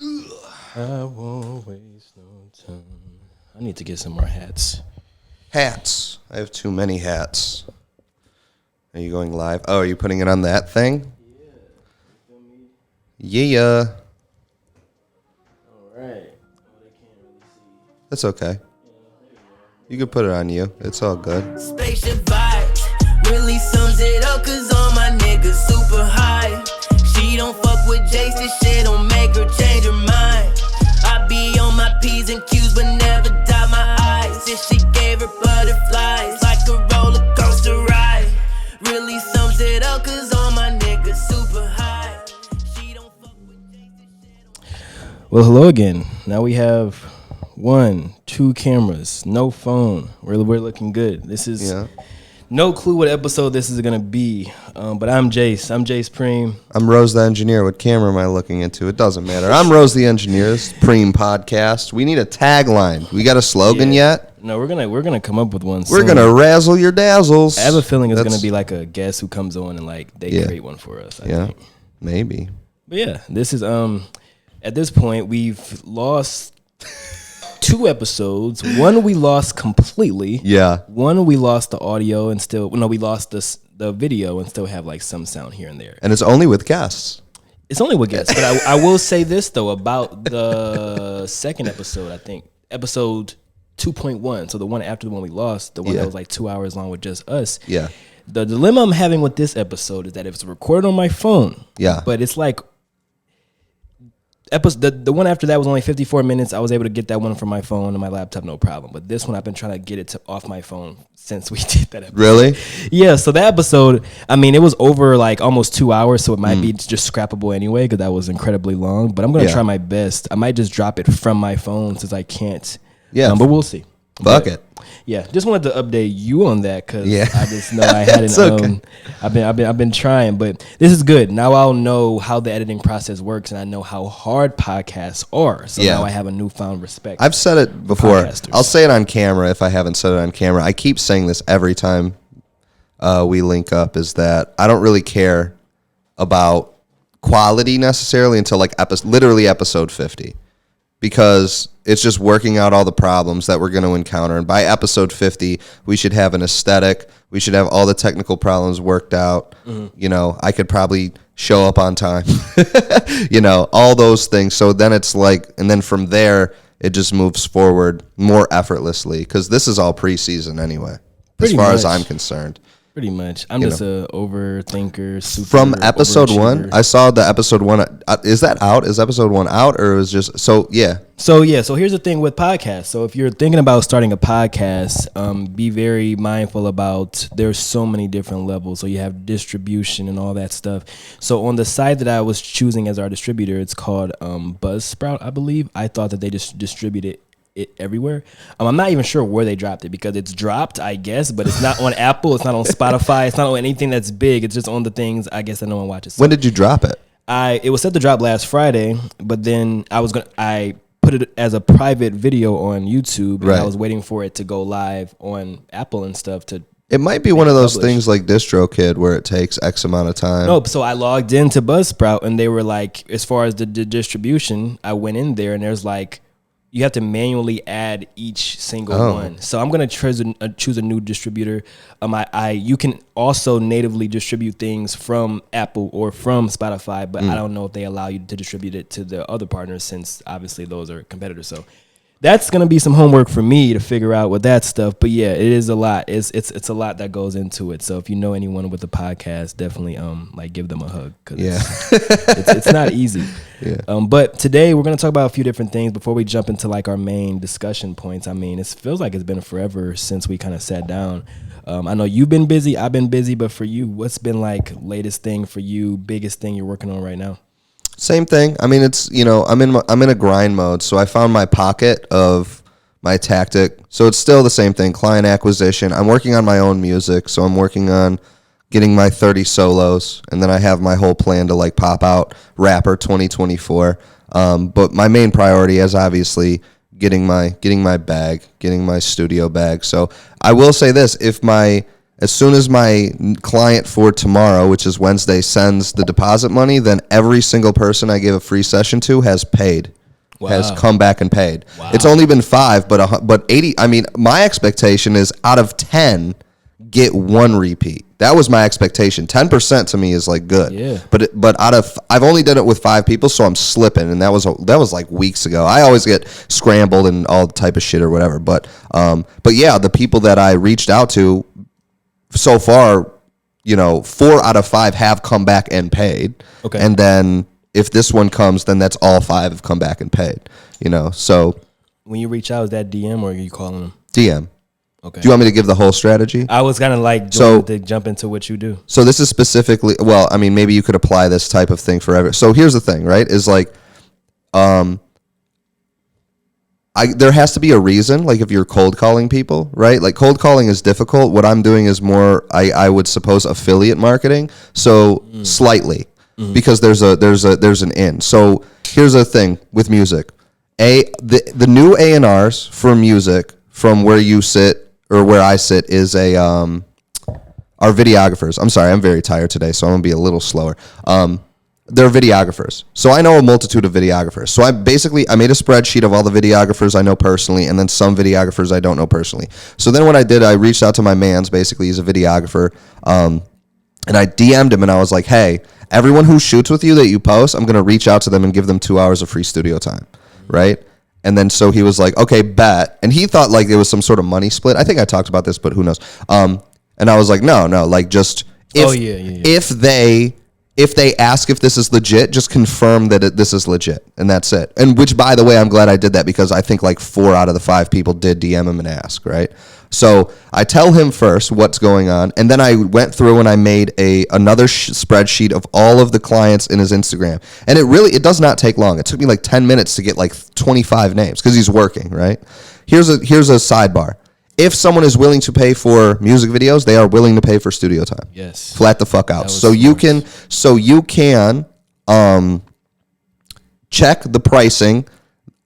I won't waste no time. I need to get some more hats. Hats. I have too many hats. Are you going live? Oh, are you putting it on that thing? Yeah. All right. Oh, they can't really see. That's okay. You can put it on you. It's all good. Spaceship vibes really sums it up, cause all my niggas super high. She don't fuck with Jace, this shit don't make her change her mind. I be on my P's and Q's, but never dot my I's. If she gave her butterflies, like a roller coaster ride. Really sums it up, cause all my niggas super high. She don't fuck with Jace, this shit don't. Well, hello again. Now we have 1, 2 cameras, no phone. We're looking good. This is no clue what episode this is gonna be. But I'm Jace. I'm Jace Preme. I'm Rose the engineer. What camera am I looking into? It doesn't matter. I'm Rose the engineer. This is Preme podcast. We need a tagline. We got a slogan yet? No, we're gonna come up with one. We're soon. gonna razzle your dazzles. I have a feeling it's gonna be like a guest who comes on and like they create one for us. I think. Maybe. But yeah, this is at this point we've lost 2 episodes. One we lost completely. Yeah. One we lost the audio and still we lost the video and still have like some sound here and there. And it's only with guests. It's only with guests. But I will say this though about the second episode, I think episode 2.1. So the one after the one we lost, the one that was like 2 hours long with just us. Yeah. The dilemma I'm having with this episode is that it's recorded on my phone. Yeah. But it's like the one after that was only 54 minutes. I was able to get that one from my phone and my laptop, no problem. But this one, I've been trying to get it off my phone since we did that episode. Really? Yeah, so that episode, I mean, it was over like almost 2 hours, so it might be just scrappable anyway because that was incredibly long. But I'm going to try my best. I might just drop it from my phone since I can't. Yeah. But we'll see. Fuck it. Yeah, just wanted to update you on that because I just know I hadn't. Okay. I've been trying, but this is good. Now I'll know how the editing process works, and I know how hard podcasts are. So now I have a newfound respect. I've said it before. I'll say it on camera if I haven't said it on camera. I keep saying this every time we link up. Is that I don't really care about quality necessarily until like literally episode 50. Because it's just working out all the problems that we're going to encounter. And by episode 50, we should have an aesthetic. We should have all the technical problems worked out. Mm-hmm. You know, I could probably show up on time. You know, all those things. So then it's like, and then from there, it just moves forward more effortlessly. Because this is all preseason anyway, as far as I'm concerned. Pretty much. I'm just a overthinker. Super From episode 1, I saw the episode 1. Is that out? Is episode 1 out, or is just so? Yeah. So here's the thing with podcasts. So if you're thinking about starting a podcast, be very mindful about there's so many different levels. So you have distribution and all that stuff. So on the site that I was choosing as our distributor, it's called Buzzsprout, I believe. I thought that they just distributed it everywhere. I'm not even sure where they dropped it because it's dropped, I guess, but it's not on Apple, it's not on Spotify, it's not on anything that's big. It's just on the things I guess that no one watches. So when did you drop it? It was set to drop last Friday, but then I put it as a private video on YouTube, and I was waiting for it to go live on Apple and stuff to. It might be one of those things like DistroKid where it takes X amount of time. No, so I logged into Buzzsprout and they were like, as far as the distribution, I went in there and there's like, you have to manually add each single one. So I'm gonna choose a new distributor. You can also natively distribute things from Apple or from Spotify, but I don't know if they allow you to distribute it to the other partners since obviously those are competitors. So that's gonna be some homework for me to figure out with that stuff. But yeah, it is a lot. It's a lot that goes into it. So if you know anyone with a podcast, definitely give them a hug because it's not easy. Yeah. But today we're gonna talk about a few different things before we jump into like our main discussion points. I mean, it feels like it's been forever since we kind of sat down. I know you've been busy, I've been busy, but for you, what's been like latest thing for you, biggest thing you're working on right now? Same thing. I mean, it's, you know, I'm in a grind mode, so I found my pocket of my tactic. So it's still the same thing, client acquisition. I'm working on my own music, so I'm working on getting my 30 solos, and then I have my whole plan to like pop out Rapper 2024. But my main priority is obviously getting my bag, getting my studio bag. So I will say this: if my As soon as my client for tomorrow, which is Wednesday, sends the deposit money, then every single person I gave a free session to has paid, has come back and paid. Wow. It's only been 5, but 80. I mean, my expectation is out of 10, get 1 repeat. That was my expectation. 10% to me is like good. Yeah. But I've only done it with 5 people, so I'm slipping, and that was like weeks ago. I always get scrambled and all type of shit or whatever. But yeah, the people that I reached out to so far, 4 out of 5 have come back and paid. Okay. And then if this one comes, then that's all 5 have come back and paid. So when you reach out, is that DM or are you calling them? DM. Okay. Do you want me to give the whole strategy? I was kind of like to jump into what you do. So this is specifically, well, I mean, maybe you could apply this type of thing forever. So here's the thing, right? Is like, there has to be a reason, like if you're cold calling people, right? Like cold calling is difficult. What I'm doing is more, I would suppose, affiliate marketing. So slightly, because there's an in. So here's the thing with music. The new A&Rs for music from where you sit or where I sit is are videographers. I'm sorry, I'm very tired today, so I'm gonna be a little slower. They're videographers. So I know a multitude of videographers. So I made a spreadsheet of all the videographers I know personally, and then some videographers I don't know personally. So then what I did, I reached out to my mans, basically, he's a videographer, and I DM'd him, and I was like, hey, everyone who shoots with you that you post, I'm going to reach out to them and give them 2 hours of free studio time, right? And then so he was like, okay, bet. And he thought like it was some sort of money split. I think I talked about this, but who knows? And I was like, no, like just if they ask if this is legit, just confirm that this is legit, and that's it. And which, by the way, I'm glad I did that because I think like 4 out of the 5 people did DM him and ask, right? So I tell him first what's going on, and then I went through and I made another spreadsheet of all of the clients in his Instagram. And it does not take long. It took me like 10 minutes to get like 25 names because he's working, right? Here's a sidebar. If someone is willing to pay for music videos, they are willing to pay for studio time. Yes. Flat the fuck out. So you can check the pricing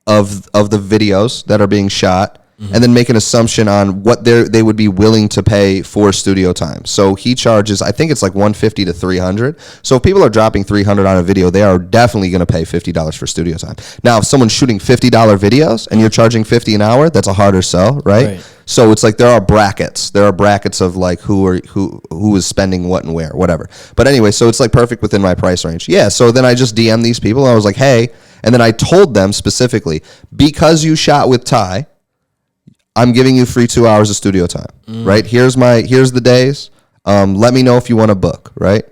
of the videos that are being shot, and then make an assumption on what they would be willing to pay for studio time. So he charges, I think it's like $150 to $300. So if people are dropping $300 on a video, they are definitely going to pay $50 for studio time. Now, if someone's shooting $50 videos and you're charging $50 an hour, that's a harder sell, right? So it's like there are brackets. There are brackets of like who is spending what and where, whatever. But anyway, so it's like perfect within my price range. Yeah. So then I just DM'd these people and I was like, hey, and then I told them specifically, because you shot with Ty, I'm giving you free 2 hours of studio time, right? Here's the days. Let me know if you want to book, right?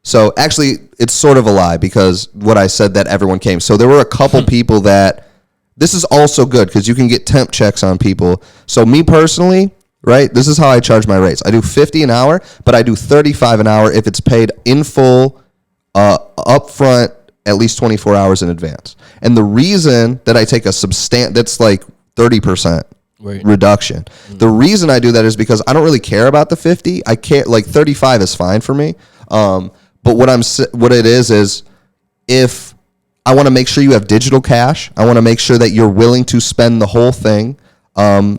So actually, it's sort of a lie because what I said that everyone came. So there were a couple people that, this is also good because you can get temp checks on people. So me personally, right, this is how I charge my rates. I do $50 an hour, but I do $35 an hour if it's paid in full, upfront, at least 24 hours in advance. And the reason that I take that's like 30%. Reduction. The reason I do that is because I don't really care about the 50. I can't, like 35 is fine for me. But what it is if I want to make sure you have digital cash, I want to make sure that you're willing to spend the whole thing. I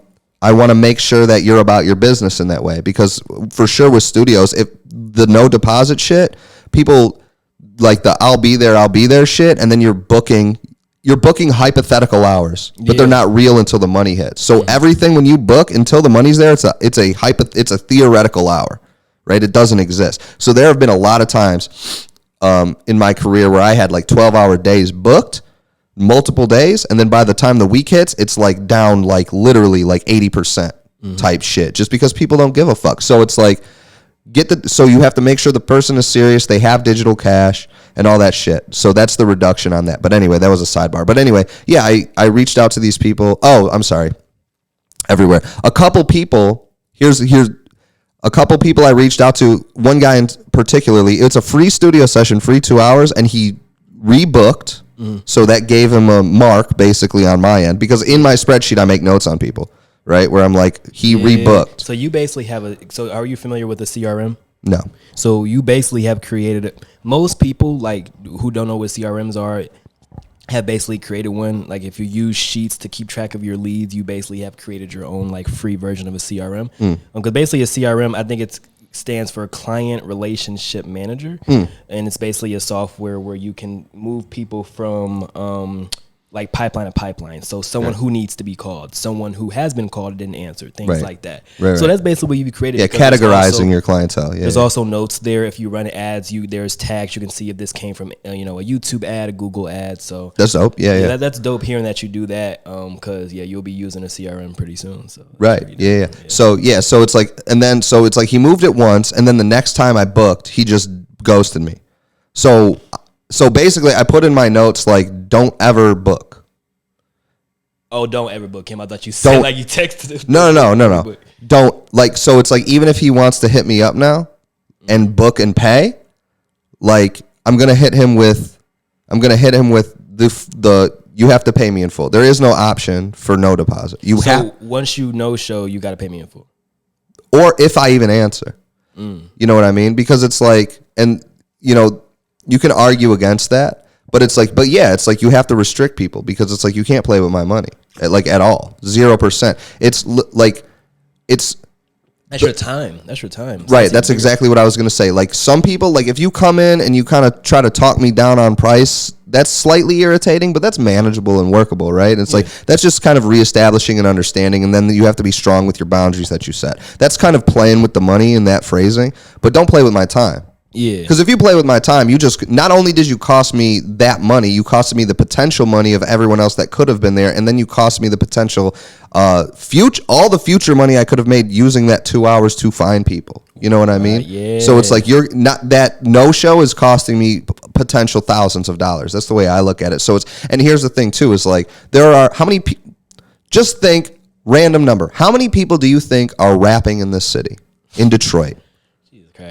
want to make sure that you're about your business in that way, because for sure with studios, if the no deposit shit, people like the I'll be there shit, and then you're booking hypothetical hours, but they're not real until the money hits. So everything when you book until the money's there, it's a theoretical hour, right? It doesn't exist. So there have been a lot of times in my career where I had like 12-hour days booked, multiple days, and then by the time the week hits, it's like down like literally like 80% type shit, just because people don't give a fuck. So it's like so you have to make sure the person is serious, they have digital cash and all that shit. So that's the reduction on that. But anyway, that was a sidebar. But anyway, yeah, I reached out to these people. Oh, I'm sorry. Everywhere. A couple people, here's a couple people I reached out to. One guy in particularly, it's a free studio session, free 2 hours, and he rebooked. So that gave him a mark basically on my end, because in my spreadsheet I make notes on people. Right, where I'm like, he rebooked. So you basically so are you familiar with the CRM? No. So you basically have created, most people like who don't know what CRMs are have basically created one. Like if you use Sheets to keep track of your leads, you basically have created your own like free version of a CRM. Because basically a CRM, I think stands for Client Relationship Manager, and it's basically a software where you can move people from like pipeline to pipeline. So someone who needs to be called, someone who has been called and didn't answer, things like that. So that's basically what you created. Yeah, categorizing your clientele. Yeah, there's also notes there. If you run ads, there's tags. You can see if this came from a YouTube ad, a Google ad. So that's dope. Yeah. That's dope hearing that you do that, because you'll be using a CRM pretty soon. So right. Yeah. So it's like, and then so it's like he moved it once, and then the next time I booked, he just ghosted me. So basically, I put in my notes, like, don't ever book. Oh, don't ever book him. I thought you said, like, you texted him. No. Don't, like, so it's like, even if he wants to hit me up now and book and pay, like, I'm going to hit him with the you have to pay me in full. There is no option for no deposit. Once you no-show, you got to pay me in full. Or if I even answer. You know what I mean? Because it's like, and, you can argue against that, but it's like, it's like you have to restrict people, because it's like you can't play with my money, like, at all. 0%. It's like, that's your time. That's your time. Right. That's exactly what I was going to say. Like, some people, like, if you come in and you kind of try to talk me down on price, that's slightly irritating, but that's manageable and workable, right? And it's like, that's just kind of reestablishing an understanding, and then you have to be strong with your boundaries that you set. That's kind of playing with the money in that phrasing, but don't play with my time. Yeah. Because if you play with my time, you just, not only did you cost me that money, you costed me the potential money of everyone else that could have been there, and then you cost me the potential all the future money I could have made using that 2 hours to find people. You know what I mean? Yeah. So it's like, you're not, that no show is costing me potential thousands of dollars. That's the way I look at it. So it's, and here's the thing too, is like, there are, how many just think, random number, how many people do you think are rapping in this city, in Detroit?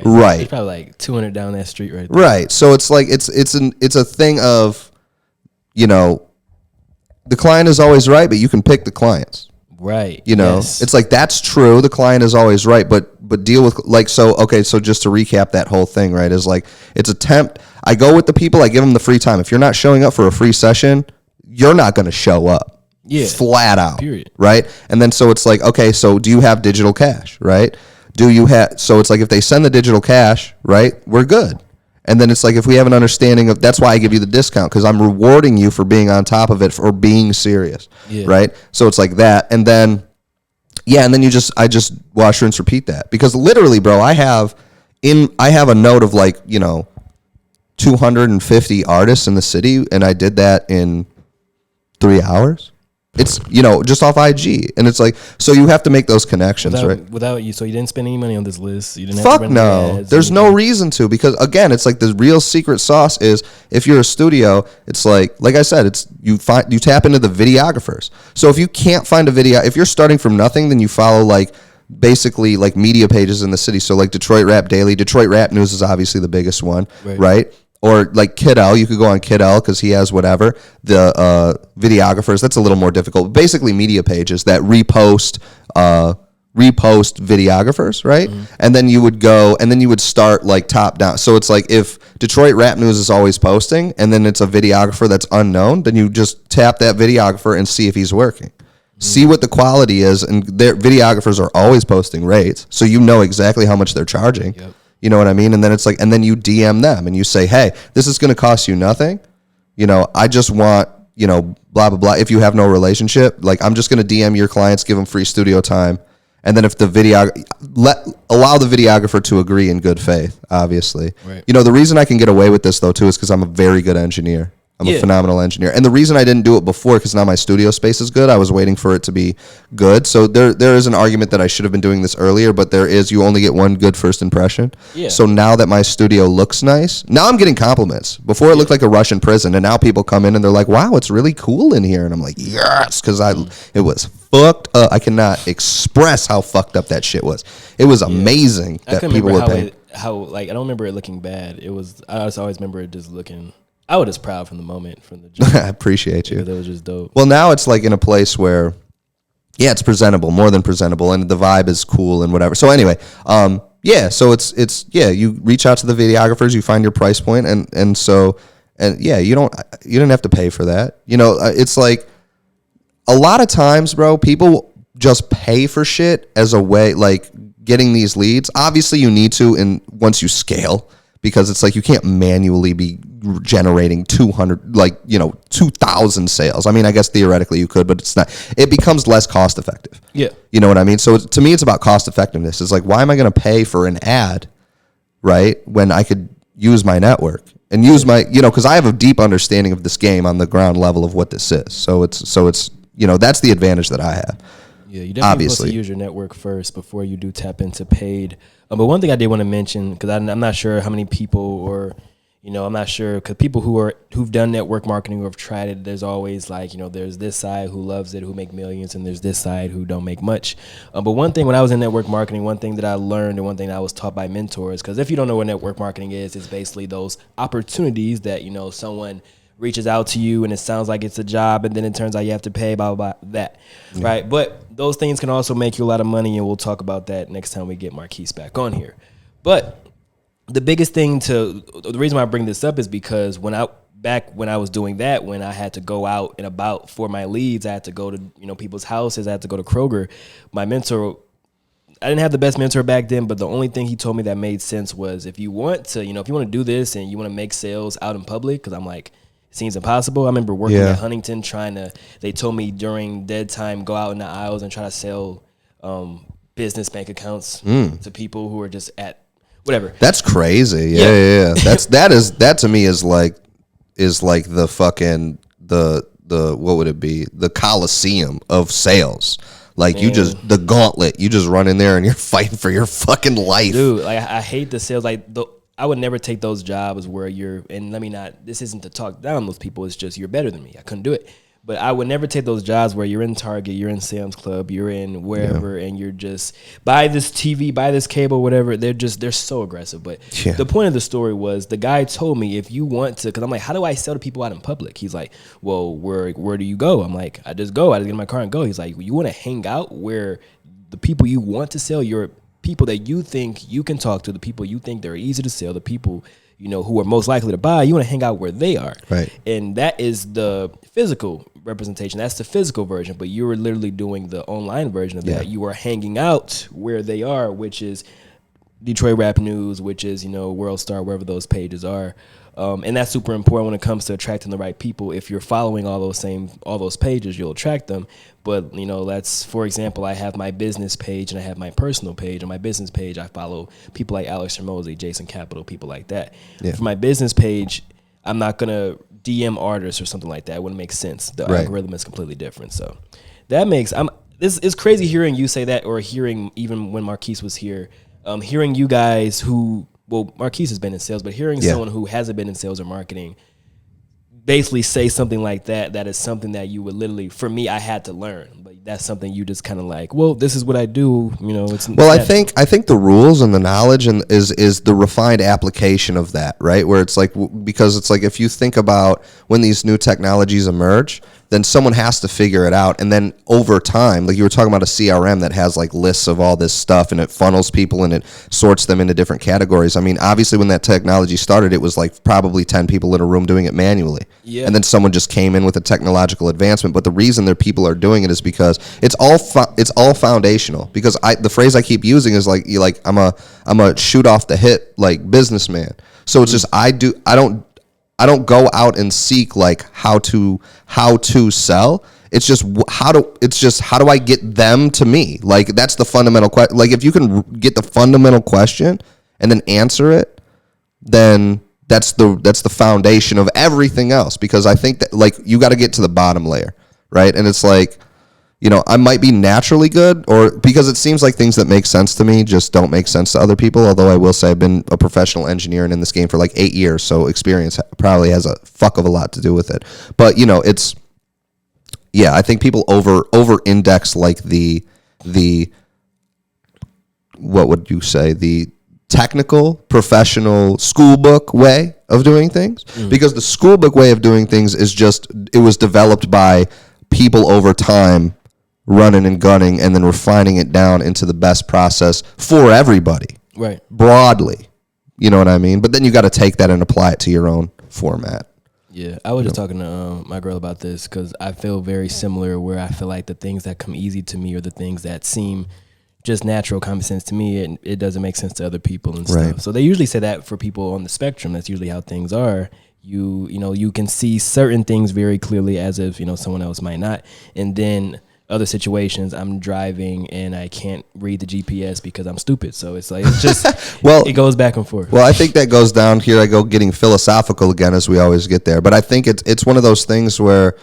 Right. There's probably like 200 down that street right there. Right. So it's like, it's a thing of, the client is always right, but you can pick the clients. Right. Yes. It's like, that's true. The client is always right, but deal with, like, so just to recap that whole thing, right, is like, I go with the people, I give them the free time. If you're not showing up for a free session, you're not going to show up. Yeah. Flat out. Period. Right. And then, so it's like, okay, so do you have digital cash? Right. So it's like, if they send the digital cash, right, we're good. And then it's like, if we have an understanding of, that's why I give you the discount, because I'm rewarding you for being on top of it, for being serious, right? So it's like that. And then, and then I just wash, rinse, repeat that. Because literally, bro, I have a note of, like, 250 artists in the city, and I did that in 3 hours. It's, just off IG. And it's like, so you have to make those connections, right? Without you, so you didn't spend any money on this list. You didn't Fuck no. There's no reason to, because, again, it's like, the real secret sauce is, if you're a studio, it's like I said, it's you tap into the videographers. So if you can't find a video, if you're starting from nothing, then you follow, like, basically, like, media pages in the city. So, like, Detroit Rap Daily, Detroit Rap News is obviously the biggest one, right? Or like Kid L, you could go on Kid L because he has whatever. The videographers, that's a little more difficult. Basically, media pages that repost videographers, right? Mm-hmm. And then you would go, and then you would start, like, top down. So it's like, if Detroit Rap News is always posting, and then it's a videographer that's unknown, then you just tap that videographer and see if he's working. Mm-hmm. See what the quality is, and their videographers are always posting rates, so you know exactly how much they're charging. Yep. You know what I mean? And then it's like, and then you DM them and you say, hey, this is going to cost you nothing. I just want, blah, blah, blah. If you have no relationship, like, I'm just going to DM your clients, give them free studio time. And then if the allow the videographer to agree in good faith, obviously. Right. The reason I can get away with this, though, too, is because I'm a very good engineer. I'm a phenomenal engineer. And the reason I didn't do it before, because now my studio space is good, I was waiting for it to be good. So there is an argument that I should have been doing this earlier, but you only get one good first impression. Yeah. So now that my studio looks nice, now I'm getting compliments. Before it looked like a Russian prison, and now people come in and they're like, wow, it's really cool in here. And I'm like, yes, because it was fucked up. I cannot express how fucked up that shit was. It was amazing that people were paying. I don't remember it looking bad. I just always remember it just looking... I was just proud from the moment, from the jump. I appreciate you. That was just dope. Well, now it's like in a place where, it's presentable, more than presentable, and the vibe is cool and whatever. So anyway, so it's you reach out to the videographers, you find your price point, you don't have to pay for that. It's like, a lot of times, bro, people just pay for shit as a way, like, getting these leads. Obviously, you need to once you scale, because it's like you can't manually be generating 200, 2,000 sales. I mean, I guess theoretically you could, but it's not. It becomes less cost effective. Yeah. You know what I mean? So to me, it's about cost effectiveness. It's like, why am I going to pay for an ad, right, when I could use my network and use my, because I have a deep understanding of this game on the ground level of what this is. So it's that's the advantage that I have. Yeah, you definitely supposed to use your network first before you do tap into paid. But one thing I did want to mention, because I'm not sure how many people, or I'm not sure, because people who've done network marketing or have tried it, there's always there's this side who loves it, who make millions, and there's this side who don't make much. But one thing when I was in network marketing, one thing that I learned and one thing that I was taught by mentors, because if you don't know what network marketing is, it's basically those opportunities that someone reaches out to you and it sounds like it's a job, and then it turns out you have to pay, blah, blah, blah, that, right? But those things can also make you a lot of money, and we'll talk about that next time we get Marquise back on here. But the biggest thing the reason why I bring this up is because when I was doing that, when I had to go out and about for my leads, I had to go to, people's houses, I had to go to Kroger. My mentor, I didn't have the best mentor back then, but the only thing he told me that made sense was, if you want to do this and you want to make sales out in public, because I'm like, it seems impossible. I remember working at Huntington they told me during dead time, go out in the aisles and try to sell business bank accounts to people who are just at whatever. That's crazy. Yeah. That to me is like the fucking, the what would it be? The Coliseum of sales. Like, man, the gauntlet, you just run in there and you're fighting for your fucking life. Dude, I hate the sales. I would never take those jobs where this isn't to talk down those people, it's just you're better than me. I couldn't do it. But I would never take those jobs where you're in Target, you're in Sam's Club, you're in wherever, and you're just, buy this TV, buy this cable, whatever. They're so aggressive. But the point of the story was, the guy told me, if you want to, because I'm like, how do I sell to people out in public? He's like, well, where do you go? I'm like, I just get in my car and go. He's like, you want to hang out where the people you want to sell, your people that you think you can talk to, the people you think they're easy to sell, the people who are most likely to buy, you want to hang out where they are. Right. And that is the physical representation. That's the physical version, but you're literally doing the online version of that. You are hanging out where they are, which is Detroit Rap News, which is, World Star, wherever those pages are. And that's super important when it comes to attracting the right people. If you're following all those pages, you'll attract them. But, that's, for example, I have my business page and I have my personal page. On my business page, I follow people like Alex Hermosi, Jason Capital, people like that. Yeah. For my business page, I'm not going to DM artists or something like that. It wouldn't make sense. The algorithm is completely different. So that makes, this is crazy hearing you say that, or hearing, even when Marquise was here, hearing you guys Marquise has been in sales, but hearing someone who hasn't been in sales or marketing basically say something like that is something that you would literally, for me, I had to learn. But that's something you just kind of like, well, this is what I do. I think the rules and the knowledge is the refined application of that, right? Where it's like, because it's like, if you think about when these new technologies emerge, then someone has to figure it out. And then over time, like you were talking about a CRM that has like lists of all this stuff and it funnels people and it sorts them into different categories. I mean, obviously when that technology started, it was like probably 10 people in a room doing it manually. Yeah. And then someone just came in with a technological advancement. But the reason that people are doing it is because it's all foundational. Because the phrase I keep using is like, I'm a shoot off the hip, like, businessman. So it's just, I don't go out and seek like how to sell. It's just how do I get them to me? Like, that's the fundamental question. Like, if you can get the fundamental question and then answer it, then that's the foundation of everything else. Because I think that, like, you got to get to the bottom layer, right? And it's like, I might be naturally good, or because it seems like things that make sense to me just don't make sense to other people. Although I will say I've been a professional engineer and in this game for like 8 years, so experience probably has a fuck of a lot to do with it. But I think people over index like the what would you say, the technical, professional, school book way of doing things. Because the school book way of doing things it was developed by people over time, running and gunning, and then refining it down into the best process for everybody, right? Broadly, you know what I mean? But then you got to take that and apply it to your own format. Yeah, I was just talking to my girl about this, because I feel very similar, where I feel like the things that come easy to me are the things that seem just natural common sense to me, and it doesn't make sense to other people and stuff. So they usually say that for people on the spectrum, that's usually how things are. You can see certain things very clearly as if, someone else might not. And then other situations, I'm driving and I can't read the GPS because I'm stupid. So it's just, it goes back and forth. Well, I think that goes down here. I go getting philosophical again, as we always get there. But I think it's one of those things where,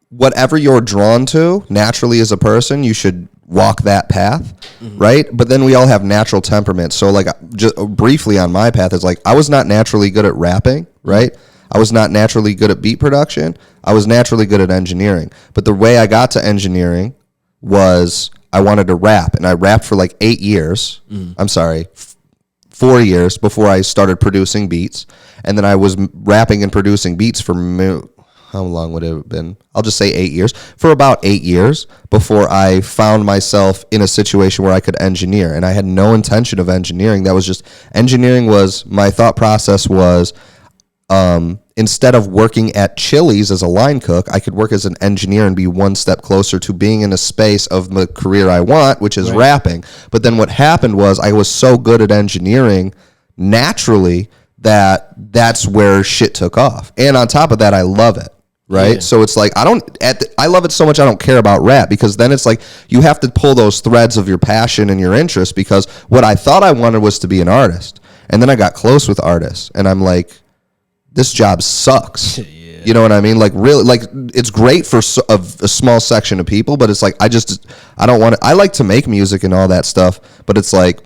whatever you're drawn to naturally as a person, you should walk that path, right? But then we all have natural temperament. So like just briefly on my path, it's like I was not naturally good at rapping, right? I was not naturally good at beat production. I was naturally good at engineering. But the way I got to engineering was I wanted to rap, and I rapped for like 8 years. I'm sorry, 4 years before I started producing beats. And then I was rapping and producing beats for how long would it have been? I'll just say 8 years. For about 8 years before I found myself in a situation where I could engineer. And I had no intention of engineering. That was just, engineering was, my thought process was, instead of working at Chili's as a line cook, I could work as an engineer and be one step closer to being in a space of the career I want, which is rapping. But then what happened was I was so good at engineering naturally that's where shit took off. And on top of that, I love it. Right. Yeah. So it's like, I love it so much I don't care about rap, because then it's like you have to pull those threads of your passion and your interest, because what I thought I wanted was to be an artist. And then I got close with artists and I'm like, this job sucks. Yeah. You know what I mean? Like really, like it's great for a small section of people, but it's like, I don't want to, I like to make music and all that stuff, but it's like,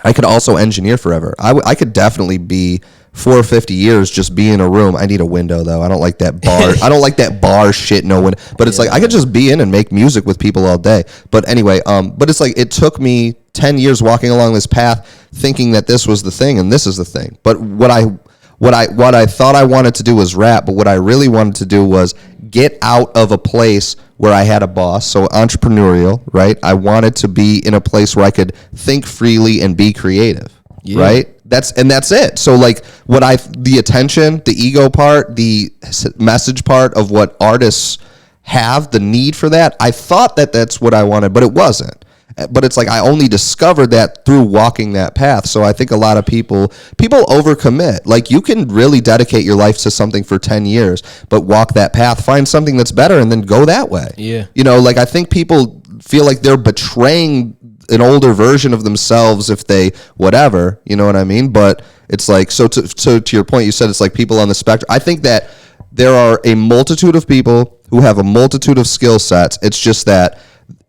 I could also engineer forever. I could definitely be 4 or 50 years just be in a room. I need a window though. I don't like that bar. I don't like that bar shit. No window. But it's like I could just be in and make music with people all day. But anyway, but it's like it took me 10 years walking along this path, thinking that this was the thing and this is the thing. But what I thought I wanted to do was rap. But what I really wanted to do was get out of a place where I had a boss. So entrepreneurial, right? I wanted to be in a place where I could think freely and be creative. Yeah. Right? That's it. So like the attention, the ego part, the message part of what artists have, the need for that, I thought that that's what I wanted, but it wasn't. But it's like I only discovered that through walking that path. So I think a lot of people overcommit. Like you can really dedicate your life to something for 10 years, but walk that path, find something that's better, and then go that way. Yeah. Like I think people feel like they're betraying an older version of themselves if they whatever, you know what I mean? But it's like, so to your point, you said it's like people on the spectrum. I think that there are a multitude of people who have a multitude of skill sets. It's just that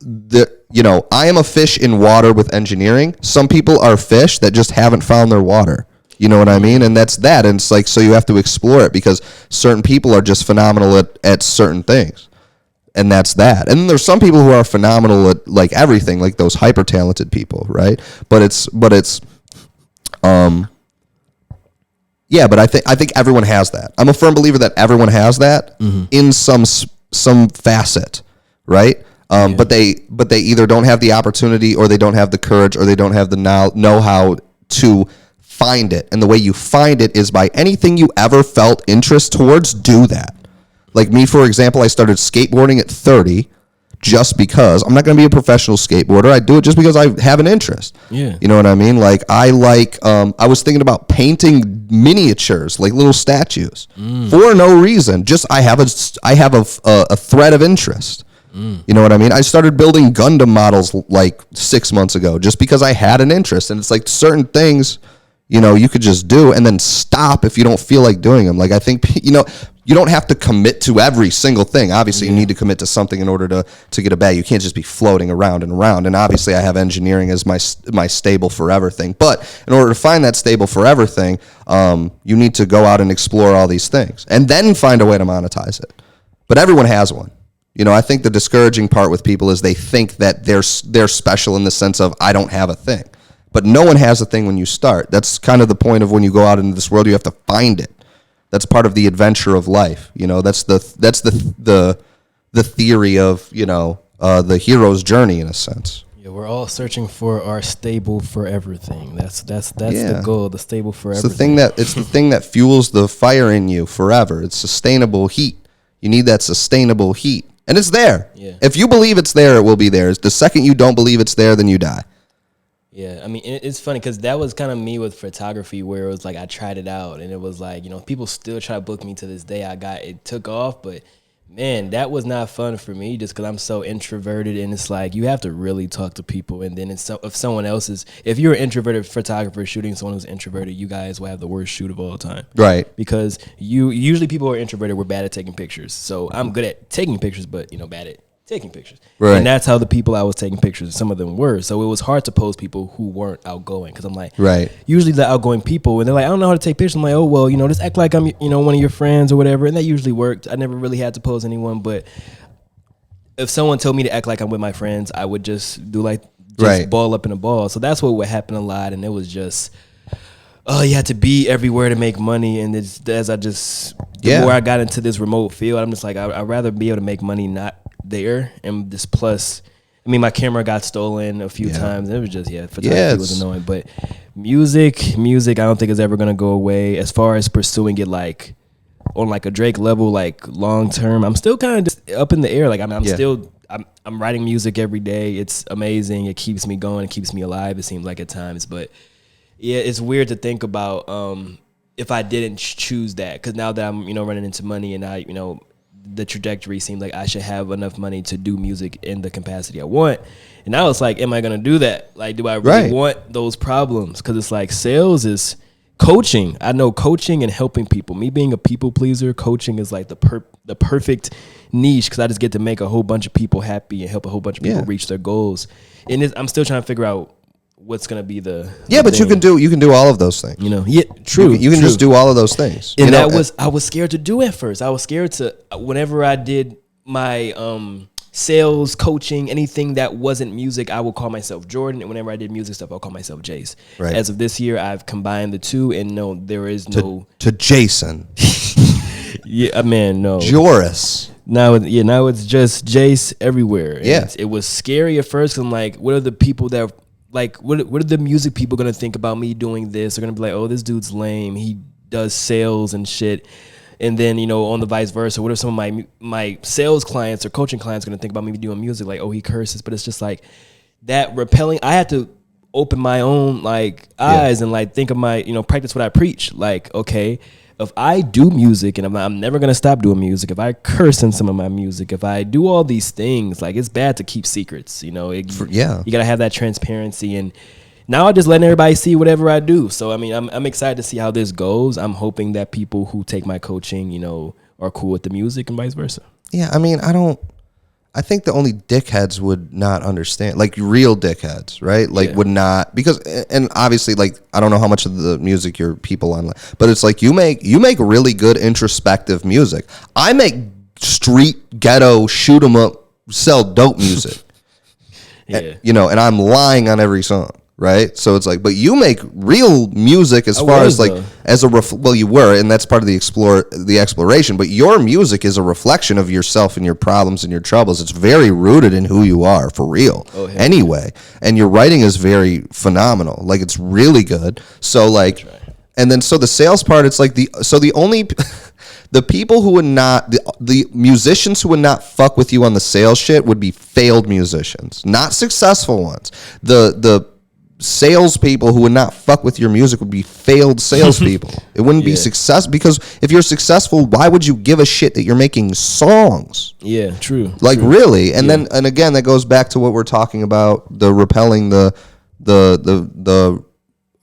I am a fish in water with engineering. Some people are fish that just haven't found their water. You know what I mean? And that's that. And it's like, so you have to explore it, because certain people are just phenomenal at certain things. And that's that. And there's some people who are phenomenal at like everything, like those hyper talented people, right? But I think everyone has that. I'm a firm believer that everyone has that in some facet, right? But they either don't have the opportunity, or they don't have the courage, or they don't have the know-how to find it. And the way you find it is by anything you ever felt interest towards, do that. Like me, for example, I started skateboarding at 30 just because I'm not going to be a professional skateboarder. I do it just because I have an interest. Yeah. You know what I mean? Like I was thinking about painting miniatures, like little statues for no reason. Just I have a thread of interest. You know what I mean? I started building Gundam models like 6 months ago just because I had an interest. And it's like certain things, you could just do and then stop if you don't feel like doing them. Like I think, you don't have to commit to every single thing. Obviously, you need to commit to something in order to get a bag. You can't just be floating around and around. And obviously, I have engineering as my stable forever thing. But in order to find that stable forever thing, you need to go out and explore all these things and then find a way to monetize it. But everyone has one. I think the discouraging part with people is they think that they're special in the sense of I don't have a thing. But no one has a thing when you start. That's kind of the point of when you go out into this world, you have to find it. That's part of the adventure of life. That's the theory of, the hero's journey in a sense. Yeah, we're all searching for our stable forever thing. That's the goal, the stable forever. It's the thing that fuels the fire in you forever. It's sustainable heat. You need that sustainable heat. And it's there. Yeah. If you believe it's there, it will be there. The second you don't believe it's there, then you die. Yeah, I mean, it's funny because that was kind of me with photography, where it was like I tried it out, and it was like, you know, people still try to book me to this day. It took off, but man, that was not fun for me just because I'm so introverted, and it's like you have to really talk to people, and then if someone else is, if you're an introverted photographer shooting someone who's introverted, you guys will have the worst shoot of all time, right? Because usually people who are introverted, we're bad at taking pictures. So I'm good at taking pictures, but you know, bad at taking pictures, right? And that's how the people I was taking pictures, some of them were. So it was hard to pose people who weren't outgoing, because I'm like, right. Usually the outgoing people, and they're like, I don't know how to take pictures. I'm like, oh well, you know, just act like I'm, you know, one of your friends or whatever, and that usually worked. I never really had to pose anyone, but if someone told me to act like I'm with my friends, I would just do like right. ball up in a ball. So that's what would happen a lot, and it was just. Oh, you had to be everywhere to make money, and as I just the more I got into this remote field, I'm just like I'd rather be able to make money not there, and this plus, I mean, my camera got stolen a few times. It was just photography was annoying, but music, I don't think is ever gonna go away. As far as pursuing it, like on like a Drake level, like long term, I'm still kind of just up in the air. Like I'm writing music every day. It's amazing. It keeps me going. It keeps me alive. It seems like at times, but. Yeah, it's weird to think about if I didn't choose that, because now that I'm, you know, running into money, and I, you know, the trajectory seems like I should have enough money to do music in the capacity I want. And now it's like, am I going to do that? Like, do I really want those problems? Because it's like sales is coaching. I know coaching and helping people. Me being a people pleaser, coaching is like the perfect niche, because I just get to make a whole bunch of people happy and help a whole bunch of people reach their goals. And I'm still trying to figure out what's gonna be the but thing. you can do all of those things, you know. True, you can just do all of those things, and I was scared to do at first. I was scared to, whenever I did my sales coaching, anything that wasn't music, I would call myself Jordan, and whenever I did music stuff, I'll call myself Jace. Right. As of this year, I've combined the two, and no, there is no to Jason. No Joris. Now it's just Jace everywhere. And it was scary at first. 'Cause I'm like, what are the people that like, what are the music people gonna think about me doing this? They're gonna be like, oh, this dude's lame. He does sales and shit. And then, you know, on the vice versa, what are some of my sales clients or coaching clients gonna think about me doing music? Like, oh, he curses. But it's just like that repelling. I had to open my own like eyes and like think of my, you know, practice what I preach. Like, okay, if I do music, and I'm never gonna stop doing music, if I curse in some of my music, if I do all these things, like, it's bad to keep secrets, you know. You gotta have that transparency, and now I'm just letting everybody see whatever I do. So I mean, I'm excited to see how this goes. I'm hoping that people who take my coaching, you know, are cool with the music and vice versa. Yeah, I mean, I think the only dickheads would not understand, like real dickheads, right? Like would not, because, and obviously, like, I don't know how much of the music your people online, but it's like you make really good introspective music. I make street ghetto shoot 'em up, sell dope music. And, you know, and I'm lying on every song. Right, so it's like, but you make real music as far as like as a well, you were, and that's part of the exploration. But your music is a reflection of yourself and your problems and your troubles. It's very rooted in who you are for real. Anyway, and your writing is very phenomenal. Like, it's really good. So like, and then so the sales part, it's like the only. The people who would not, the musicians who would not fuck with you on the sales shit would be failed musicians, not successful ones. The salespeople who would not fuck with your music would be failed salespeople. It wouldn't be success, because if you're successful, why would you give a shit that you're making songs? Yeah, true. Like, true. Really, and then and again, that goes back to what we're talking about, the repelling the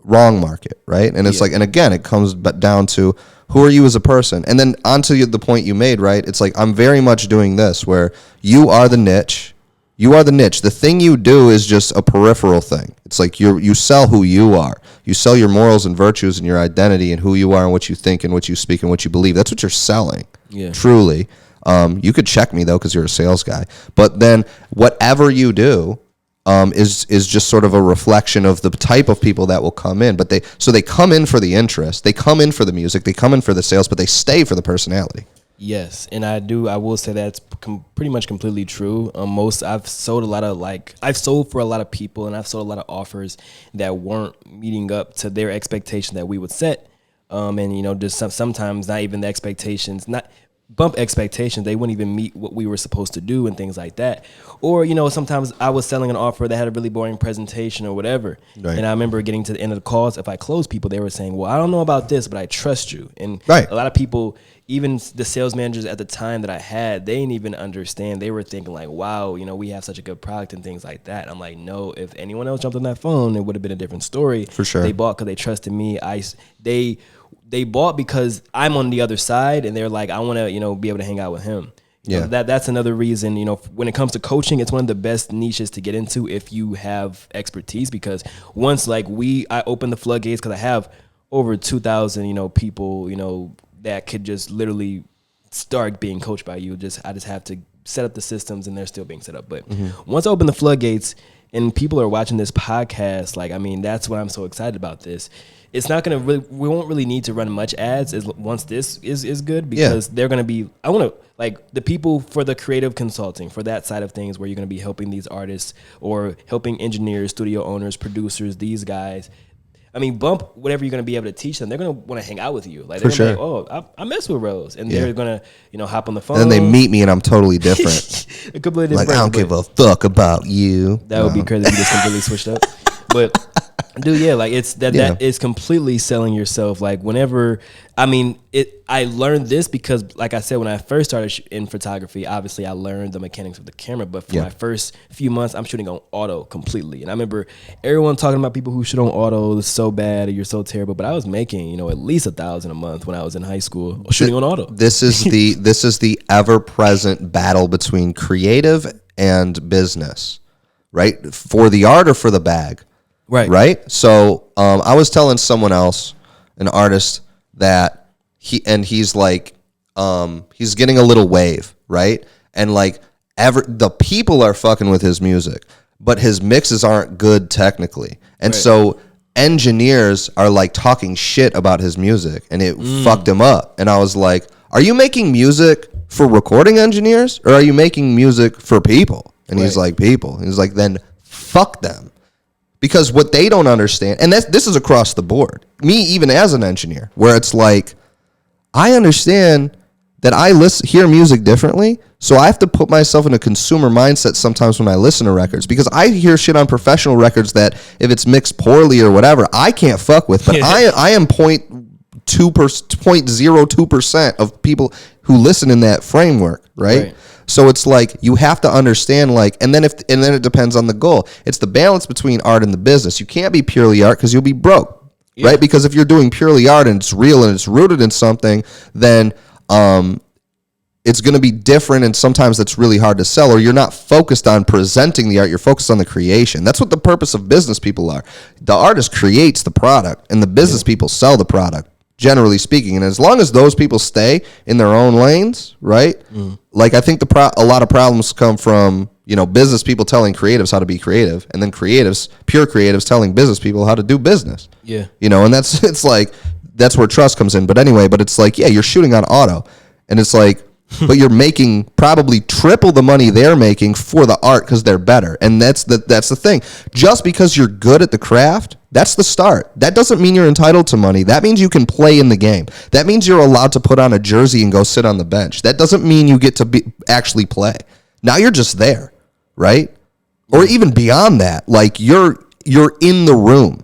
wrong market, right? And it's like, and again, it comes down to who are you as a person, and then onto the point you made, right? It's like, I'm very much doing this where you are the niche. You are the niche. The thing you do is just a peripheral thing. It's like you sell who you are. You sell your morals and virtues and your identity and who you are and what you think and what you speak and what you believe. That's what you're selling. Yeah. Truly. You could check me though, because you're a sales guy. But then whatever you do is just sort of a reflection of the type of people that will come in. But they come in for the interest. They come in for the music. They come in for the sales, but they stay for the personality. Yes, and I will say that's pretty much completely true. I've sold for a lot of people, and I've sold a lot of offers that weren't meeting up to their expectation that we would set. And you know, just sometimes not even the expectations. Not bump expectations. They wouldn't even meet what we were supposed to do and things like that. Or, you know, sometimes I was selling an offer that had a really boring presentation or whatever. Right. And I remember getting to the end of the calls. If I closed people, they were saying, well, I don't know about this, but I trust you. And a lot of people, even the sales managers at the time that I had, they didn't even understand. They were thinking like, wow, you know, we have such a good product and things like that. I'm like, no, if anyone else jumped on that phone, it would have been a different story. For sure. They bought because they trusted me. They bought because I'm on the other side, and they're like, I want to, you know, be able to hang out with him. Yeah, so that's another reason, you know, when it comes to coaching, it's one of the best niches to get into if you have expertise, because once like I open the floodgates, because I have over 2,000, you know, people, you know, that could just literally start being coached by you. I just have to set up the systems, and they're still being set up. But once I open the floodgates and people are watching this podcast, like, I mean, that's why I'm so excited about this. It's not going to really, we won't really need to run much ads once this is good, because they're going to be, I want to, like, the people for the creative consulting, for that side of things, where you're going to be helping these artists or helping engineers, studio owners, producers, these guys. I mean, bump whatever you're going to be able to teach them. They're going to want to hang out with you. Like, they're going to be like, oh, I mess with Rose. And they're going to, you know, hop on the phone. And then they meet me and I'm totally different. Completely like, different. I don't give a fuck about you. That would be crazy if you just completely switched up. But dude, yeah, like it's that is completely selling yourself. Like whenever, I mean, I learned this because, like I said, when I first started in photography, obviously I learned the mechanics of the camera. But for my first few months, I'm shooting on auto completely. And I remember everyone talking about people who shoot on auto is so bad or you're so terrible. But I was making, you know, at least $1,000 a month when I was in high school shooting on auto. This is the ever present battle between creative and business, right? For the art or for the bag. Right. So I was telling someone else, an artist, that he's like, he's getting a little wave, right? And like the people are fucking with his music, but his mixes aren't good technically. And so engineers are like talking shit about his music, and it fucked him up. And I was like, are you making music for recording engineers, or are you making music for people? And he's like, people. He's like, then fuck them. Because what they don't understand, and this is across the board, me even as an engineer, where it's like, I understand that I hear music differently, so I have to put myself in a consumer mindset sometimes when I listen to records, because I hear shit on professional records that if it's mixed poorly or whatever, I can't fuck with, but I am 0.02% of people who listen in that framework, right? So it's like you have to understand, like, and then it depends on the goal. It's the balance between art and the business. You can't be purely art because you'll be broke, right? Because if you're doing purely art and it's real and it's rooted in something, then it's going to be different, and sometimes that's really hard to sell. Or you're not focused on presenting the art; you're focused on the creation. That's what the purpose of business people are. The artist creates the product, and the business people sell the product, generally speaking. And as long as those people stay in their own lanes, right? Like, I think a lot of problems come from, you know, business people telling creatives how to be creative, and then pure creatives telling business people how to do business. Yeah. You know, and it's like, that's where trust comes in. But anyway, it's like, yeah, you're shooting on auto, and it's like, but you're making probably triple the money they're making for the art because they're better. And that's the thing. Just because you're good at the craft, that's the start. That doesn't mean you're entitled to money. That means you can play in the game. That means you're allowed to put on a jersey and go sit on the bench. That doesn't mean you get to actually play. Now you're just there, right? Or even beyond that, like you're in the room.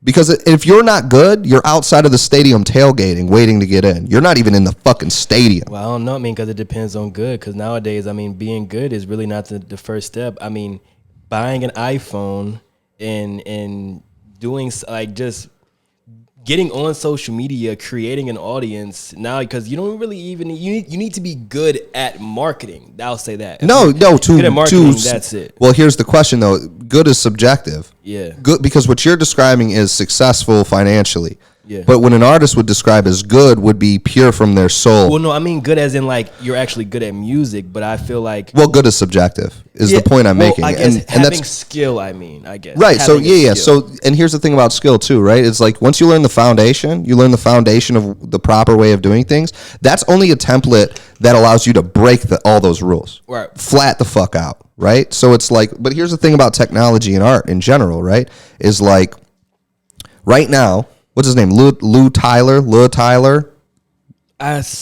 Because if you're not good, you're outside of the stadium tailgating, waiting to get in. You're not even in the fucking stadium. Well, I don't know. I mean, because it depends on good. Because nowadays, I mean, being good is really not the first step. I mean, buying an iPhone and doing, like, just getting on social media, creating an audience now, because you don't really even you need to be good at marketing. I'll say that. Good at marketing, that's it. Well, here's the question though. Good is subjective. Yeah. Good, because what you're describing is successful financially. Yeah. But what an artist would describe as good would be pure from their soul. Well, no, I mean good as in like you're actually good at music, but I feel like... Well, good is subjective is the point I'm making. I guess and having skill, I guess. Right, so yeah. So, and here's the thing about skill too, right? It's like once you learn the foundation of the proper way of doing things, that's only a template that allows you to break all those rules. Right. Flat the fuck out, right? So it's like, but here's the thing about technology and art in general, right? Is like, right now... What's his name? Lou Tyler.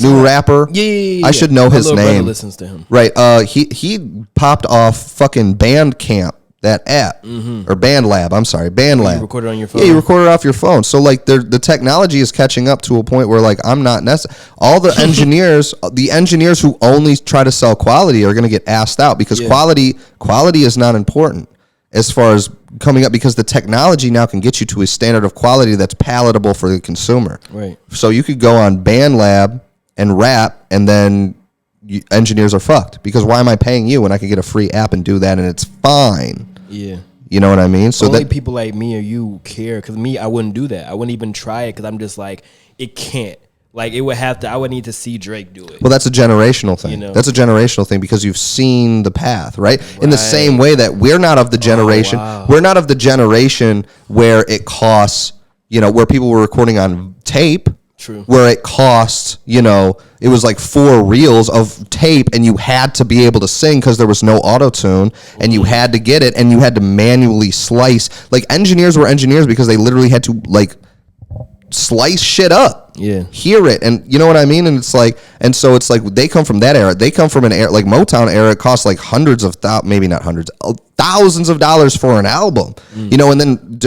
New rapper. Yeah. I should know his name. Listens to him. Right. He popped off fucking Bandcamp, that app, or BandLab. I'm sorry, BandLab. You recorded on your phone. Yeah, you recorded it off your phone. So like the technology is catching up to a point where like I'm not necessary. All the engineers who only try to sell quality are going to get asked out because quality is not important as far as coming up, because the technology now can get you to a standard of quality that's palatable for the consumer. Right. So you could go on BandLab and rap, and then engineers are fucked, because why am I paying you when I can get a free app and do that and it's fine? Yeah. You know what I mean? So only people like me or you care, because me, I wouldn't do that. I wouldn't even try it, because I'm just like, it can't. Like, it would have to, I would need to see Drake do it. Well, that's a generational thing. You know? That's a generational thing, because you've seen the path, right? In the same way that we're not of the generation, we're not of the generation where it costs, where people were recording on tape. True. Where it costs, it was like 4 reels of tape, and you had to be able to sing because there was no auto-tune, and you had to get it, and you had to manually slice. Like, engineers were engineers because they literally had to, like, slice shit up. Yeah. Hear it, and you know what I mean? And it's like, and so it's like they come from that era. They come from an era, like Motown era, it costs like maybe not hundreds, thousands of dollars for an album. And then,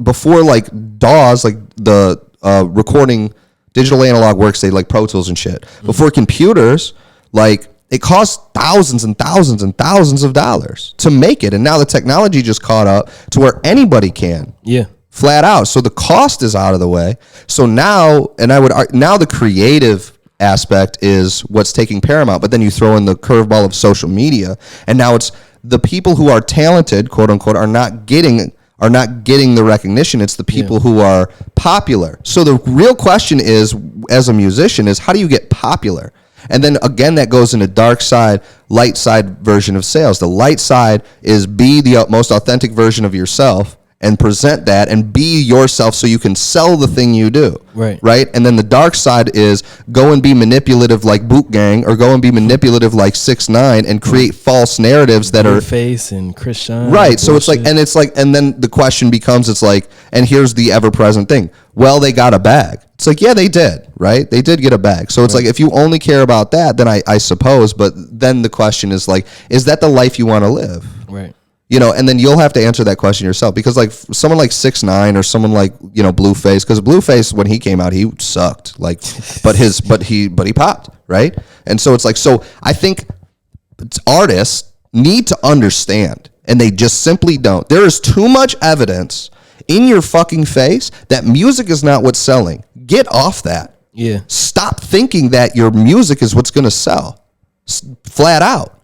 before like DAWs, like the recording, digital analog works, they like Pro Tools and shit. Before computers, like it costs thousands and thousands and thousands of dollars to make it. And now the technology just caught up to where anybody can. Yeah. Flat out. So the cost is out of the way. So now, now the creative aspect is what's taking paramount, but then you throw in the curveball of social media, and now it's the people who are talented, quote unquote, are not getting the recognition. It's the people who are popular. So the real question is, as a musician, is how do you get popular? And then again, that goes into dark side, light side version of sales. The light side is be the most authentic version of yourself and present that and be yourself so you can sell the thing you do. Right. And then the dark side is go and be manipulative like Boot Gang, or go and be manipulative like 6ix9ine and create false narratives that are face and Christian. Right. So it's like, and then the question becomes, it's like, and here's the ever present thing. Well, they got a bag. It's like, yeah, they did. Right. They did get a bag. So it's like, if you only care about that, then I suppose, but then the question is like, is that the life you want to live? Right. And then you'll have to answer that question yourself, because like someone like 6ix9ine or someone like, Blueface, because Blueface, when he came out, he sucked, like, but he popped, right? And so it's like, so I think artists need to understand, and they just simply don't. There is too much evidence in your fucking face that music is not what's selling. Get off that. Yeah. Stop thinking that your music is what's going to sell. Flat out.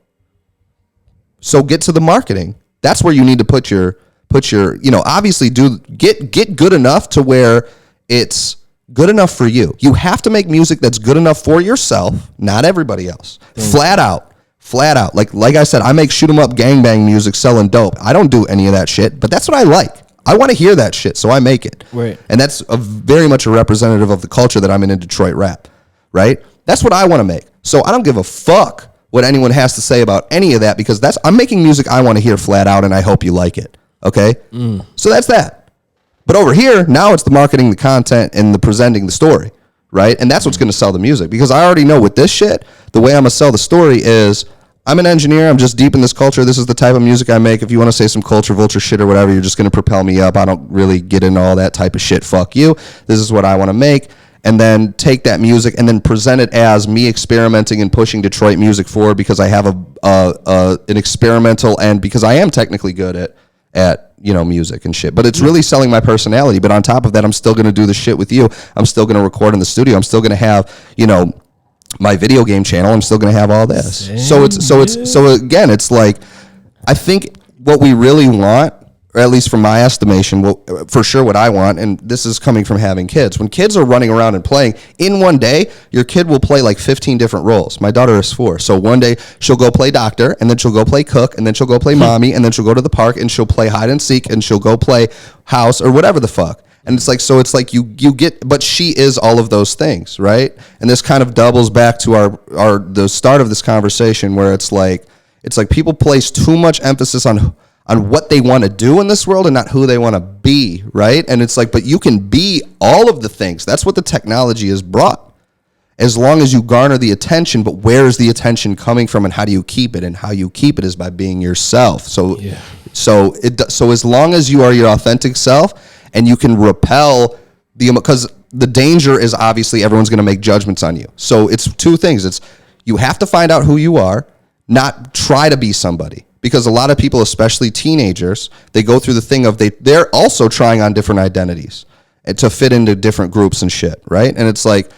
So get to the marketing. That's where you need to put your, obviously get good enough to where it's good enough for you. You have to make music that's good enough for yourself, not everybody else. Flat out. Like I said, I make shoot 'em up gangbang music selling dope. I don't do any of that shit, but that's what I like. I want to hear that shit, so I make it. Right. And that's very much a representative of the culture that I'm in Detroit rap, right? That's what I want to make. So I don't give a fuck what anyone has to say about any of that, because I'm making music I want to hear flat out, and I hope you like it. Okay? So that's that. But over here, now it's the marketing, the content, and the presenting the story, right? And that's what's going to sell the music, because I already know with this shit, the way I'm going to sell the story is, I'm an engineer, I'm just deep in this culture, this is the type of music I make. If you want to say some culture vulture shit or whatever, you're just going to propel me up. I don't really get into all that type of shit. Fuck you. This is what I want to make. And then take that music and then present it as me experimenting and pushing Detroit music forward, because I have an experimental, and because I am technically good at music and shit. But it's really selling my personality. But on top of that, I'm still going to do the shit with you. I'm still going to record in the studio. I'm still going to have, my video game channel. I'm still going to have all this. So again, it's like, I think what we really want, or at least from my estimation, for sure what I want, and this is coming from having kids. When kids are running around and playing, in one day, your kid will play like 15 different roles. My daughter is 4. So one day she'll go play doctor, and then she'll go play cook, and then she'll go play mommy, and then she'll go to the park, and she'll play hide and seek, and she'll go play house, or whatever the fuck. And it's like, so it's like you get, but she is all of those things, right? And this kind of doubles back to the start of this conversation, where it's like people place too much emphasis on what they want to do in this world and not who they want to be, right? And it's like, but you can be all of the things. That's what the technology has brought. as long as you garner the attention. But where is the attention coming from, and how do you keep it? And how you keep it is by being yourself. So as long as you are your authentic self, and you can repel because the danger is obviously everyone's going to make judgments on you. So it's two things. It's you have to find out who you are, not try to be somebody. Because a lot of people, especially teenagers, they go through the thing of they're also trying on different identities and to fit into different groups and shit, right? And it's like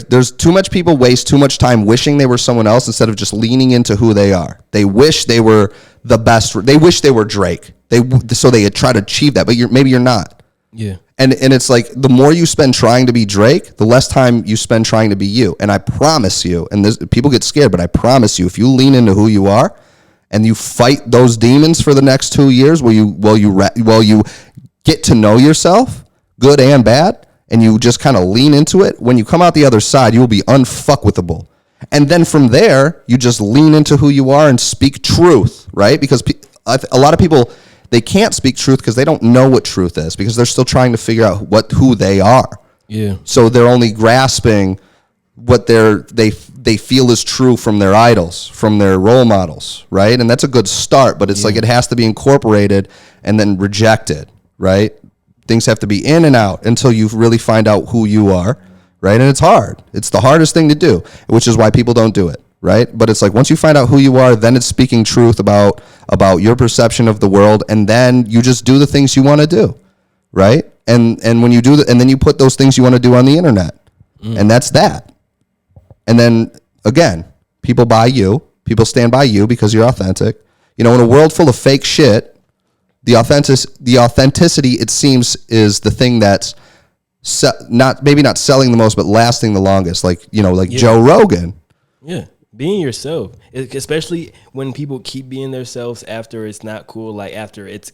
there's too much people waste too much time wishing they were someone else instead of just leaning into who they are. They wish they were the best. They wish they were Drake. So they try to achieve that, but maybe you're not. Yeah. And it's like the more you spend trying to be Drake, the less time you spend trying to be you. And I promise you, and people get scared, but I promise you, if you lean into who you are and you fight those demons for the next 2 years, while you get to know yourself, good and bad, and you just kind of lean into it, when you come out the other side, you will be unfuckwithable. And then from there, you just lean into who you are and speak truth, right? Because a lot of people, they can't speak truth because they don't know what truth is, because they're still trying to figure out who they are. Yeah. So they're only grasping what they feel is true from their idols, from their role models, right? And that's a good start, but it's like it has to be incorporated and then rejected, right? Things have to be in and out until you really find out who you are, right? And it's hard. It's the hardest thing to do, which is why people don't do it, right? But it's like once you find out who you are, then it's speaking truth about your perception of the world, and then you just do the things you want to do, right? And when you do that, and then you put those things you want to do on the internet, and that's that. And then again, people buy you, people stand by you because you're authentic. You know, in a world full of fake shit, the authenticity, it seems, is the thing that's maybe not selling the most, but lasting the longest. Like, you know, like Joe Rogan. Yeah. Being yourself, especially when people keep being themselves after it's not cool, like after it's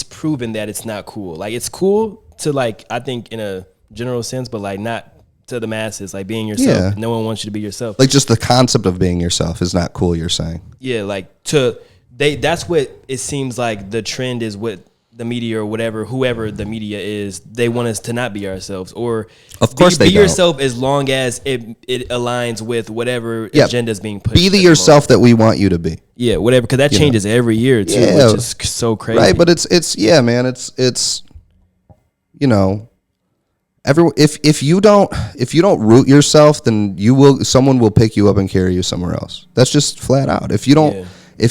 proven that it's not cool. Like it's cool to, like, I think in a general sense, but like not to the masses, like being yourself. Yeah. No one wants you to be yourself. Like just the concept of being yourself is not cool, you're saying. Yeah, like that's what it seems like the trend is with the media or whatever, whoever the media is. They want us to not be ourselves, or of course be yourself as long as it aligns with whatever agenda is being pushed. Be the yourself that we want you to be. Yeah, whatever, because that changes every year too, which is so crazy. Right, but it's man, it's you know, if you don't root yourself, then someone will pick you up and carry you somewhere else. That's just flat out. If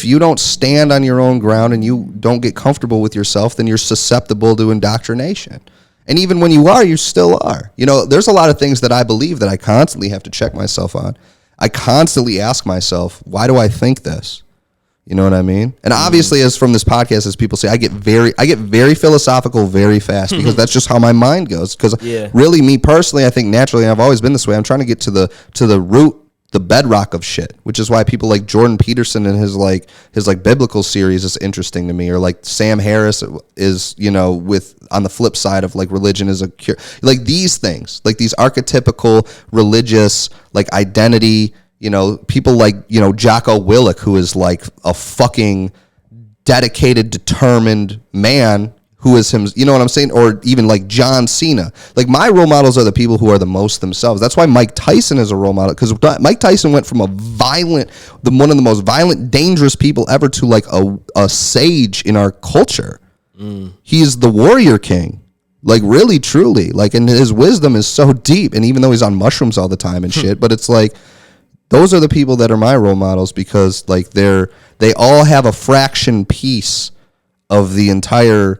you don't stand on your own ground and you don't get comfortable with yourself, then you're susceptible to indoctrination. And even when you still are. You know, there's a lot of things that I believe that I constantly have to check myself on. I constantly ask myself, why do I think this? You know what I mean? And obviously, as from this podcast, as people say, I get very philosophical very fast, because that's just how my mind goes. Because really, me personally, I think naturally, and I've always been this way, I'm trying to get to the root, the bedrock of shit, which is why people like Jordan Peterson and his biblical series is interesting to me, or like Sam Harris is, you know, on the flip side of like religion is a cure, like these things, like these archetypical religious like identity, you know, people like, you know, Jocko Willink, who is like a fucking dedicated, determined man who is him, you know what I'm saying? Or even like John Cena. Like my role models are the people who are the most themselves. That's why Mike Tyson is a role model, because Mike Tyson went from one of the most violent, dangerous people ever to like a sage in our culture. He's the warrior king. Like really, truly. Like, and his wisdom is so deep. And even though he's on mushrooms all the time and shit, but it's like, those are the people that are my role models, because like they all have a fraction piece of the entire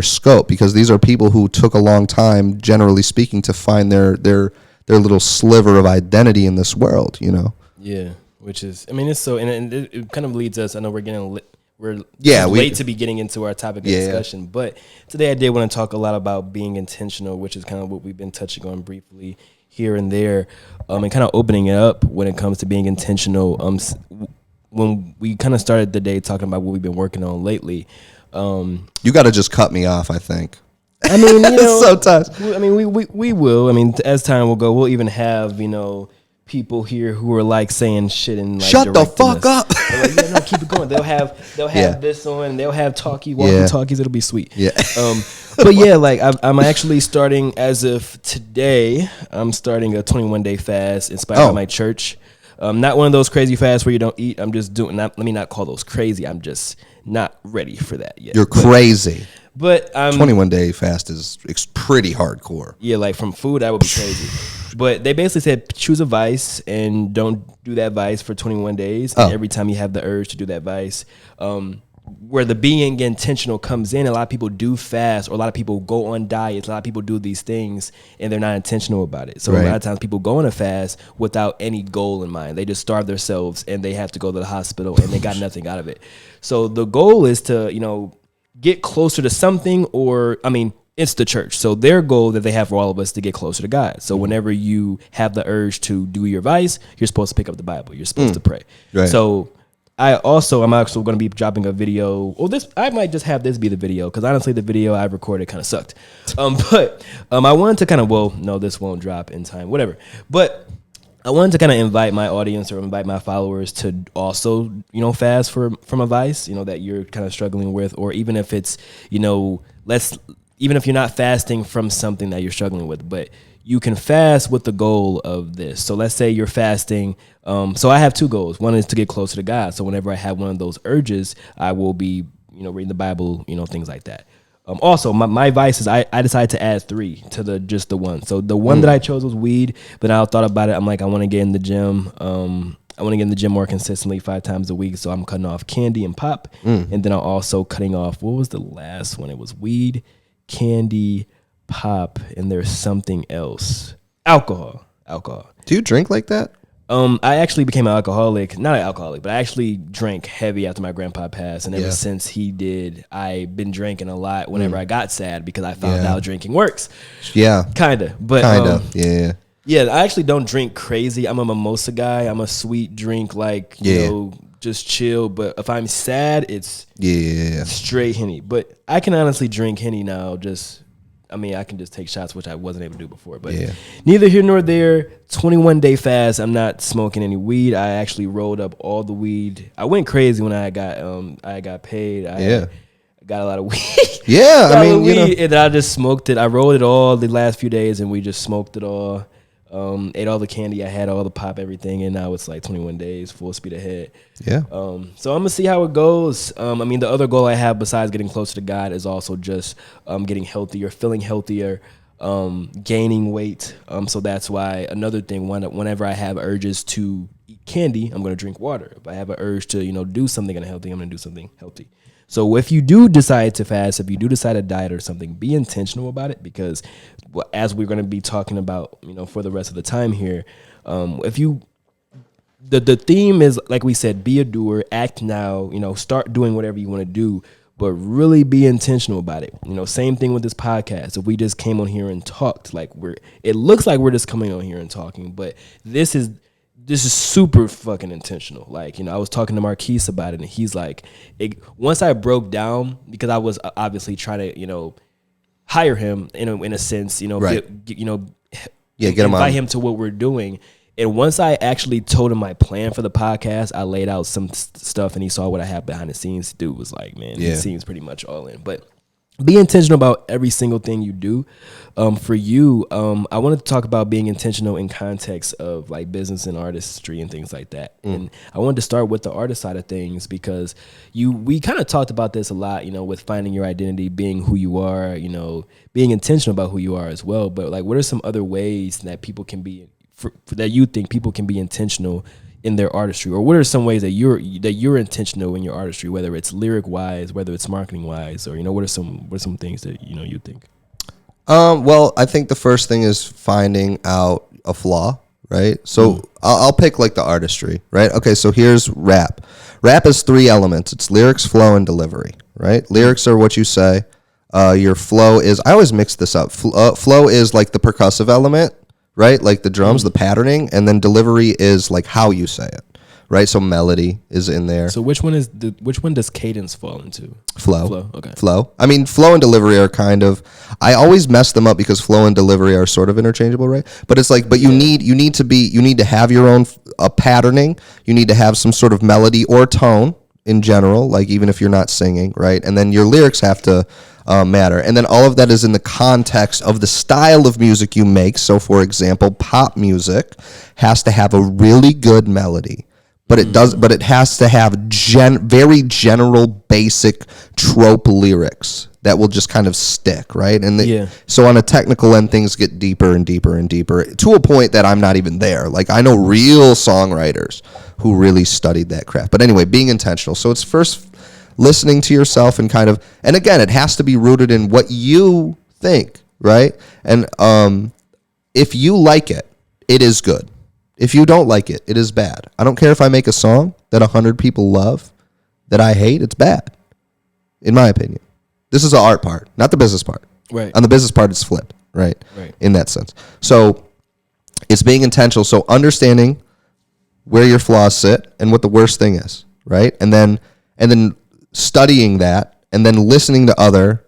scope, because these are people who took a long time, generally speaking, to find their little sliver of identity in this world, you know? Yeah, which is, I mean, it's so, and it kind of leads us, I know we're late to be getting into our topic of discussion, but today I did want to talk a lot about being intentional, which is kind of what we've been touching on briefly here and there, and kind of opening it up when it comes to being intentional. When we kind of started the day talking about what we've been working on lately, you got to just cut me off, I think. I mean, you know, sometimes. I mean, we will. I mean, as time will go, we'll even have, you know, people here who are like saying shit and like shut the fuck up. Like, yeah, no, keep it going. They'll have this on. They'll have walkie talkies. It'll be sweet. Yeah. But yeah, like I'm actually starting as of today. I'm starting a 21-day fast inspired by my church. Not one of those crazy fasts where you don't eat. I'm just doing. Let me not call those crazy. I'm just not ready for that yet. You're crazy. But 21-day fast is pretty hardcore. Yeah, like from food, that would be crazy. But they basically said choose a vice and don't do that vice for 21 days. And every time you have the urge to do that vice, where the being intentional comes in, a lot of people do fast, or a lot of people go on diets. A lot of people do these things and they're not intentional about it. So a lot of times people go on a fast without any goal in mind. They just starve themselves and they have to go to the hospital and they got nothing out of it. So the goal is to, get closer to something, it's the church. So their goal that they have for all of us to get closer to God. So whenever you have the urge to do your vice, you're supposed to pick up the Bible. You're supposed to pray. Right. So I'm also going to be dropping a video. I might just have this be the video, because honestly, the video I recorded kind of sucked. But I wanted to this won't drop in time, whatever. But I wanted to kind of invite my audience or invite my followers to also, fast from a vice, that you're kind of struggling with, or even if it's, even if you're not fasting from something that you're struggling with, but you can fast with the goal of this. So let's say you're fasting. So I have two goals. One is to get closer to God. So whenever I have one of those urges, I will be, reading the Bible, things like that. Also, my vices, I decided to add 3 to the one. So the one that I chose was weed, but I thought about it. I'm like, I want to get in the gym. I want to get in the gym more consistently 5 times a week. So I'm cutting off candy and pop. And then I'm also cutting off, what was the last one? It was weed, candy, pop, and there's something else. Alcohol. Do you drink like that? I actually became an alcoholic. Not an alcoholic, but I actually drank heavy after my grandpa passed. And ever since he did, I've been drinking a lot whenever I got sad, because I found out drinking works. Yeah. Kinda. But yeah, I actually don't drink crazy. I'm a mimosa guy. I'm a sweet drink, just chill. But if I'm sad, it's straight Henny. But I can honestly drink Henny now. I can just take shots, which I wasn't able to do before. But neither here nor there. 21-day fast. I'm not smoking any weed. I actually rolled up all the weed. I went crazy when I got paid. I got a lot of weed. And then I just smoked it. I rolled it all the last few days, and we just smoked it all. Ate all the candy I had, all the pop, everything, and now it's like 21 days, full speed ahead. So I'm gonna see how it goes. The other goal I have besides getting closer to God is also just getting healthier, feeling healthier, gaining weight. So that's why another thing, whenever I have urges to eat candy, I'm gonna drink water. If I have an urge to do something unhealthy, I'm gonna do something healthy. So if you do decide to fast, if you do decide to diet or something, be intentional about it, because as we're going to be talking about, for the rest of the time here, the theme is, like we said, be a doer, act now, start doing whatever you want to do, but really be intentional about it. Same thing with this podcast. If we just came on here and talked, it looks like we're just coming on here and talking, but this is super fucking intentional. I was talking to Marquise about it, and he's like, once I broke down, because I was obviously trying to, hire him in a sense, get him invite him to what we're doing. And once I actually told him my plan for the podcast, I laid out some stuff, and he saw what I have behind the scenes. Dude was like, man, he seems pretty much all in. But be intentional about every single thing you do. For you, I wanted to talk about being intentional in context of business and artistry and things like that. And I wanted to start with the artist side of things, because we kind of talked about this a lot, with finding your identity, being who you are, being intentional about who you are as well. But what are some other ways that people can be, that you think people can be intentional in their artistry, or what are some ways that you're intentional in your artistry, whether it's lyric wise, whether it's marketing wise, or what are some things that you think? Well, I think the first thing is finding out a flaw, right? So I'll pick the artistry, right? Okay, so here's rap. Rap is 3 elements. It's lyrics, flow, and delivery, right? Lyrics are what you say. Your flow is, I always mix this up. Flow is the percussive element, right? The drums, the patterning, and then delivery is how you say it, right? So melody is in there. So which one does cadence fall into? Flow. Okay. Flow. Flow and delivery are kind of, I always mess them up because flow and delivery are sort of interchangeable, right? But it's but you need to have your own patterning. You need to have some sort of melody or tone in general, even if you're not singing, right? And then your lyrics have to matter. And then all of that is in the context of the style of music you make. So, for example, pop music has to have a really good melody, but it has to have very general, basic trope lyrics that will just kind of stick, right? And so on a technical end, things get deeper and deeper and deeper to a point that I'm not even there. Like, I know real songwriters who really studied that craft. But anyway, being intentional. So it's first listening to yourself and kind of, and again, it has to be rooted in what you think, right? And if you like it, it is good. If you don't like it, it is bad. I don't care if I make a song that 100 people love that I hate, it's bad, in my opinion. This is the art part, not the business part. Right. On the business part, it's flipped, right? Right. In that sense. So it's being intentional. So understanding where your flaws sit and what the worst thing is, right? And then studying that, and then listening to other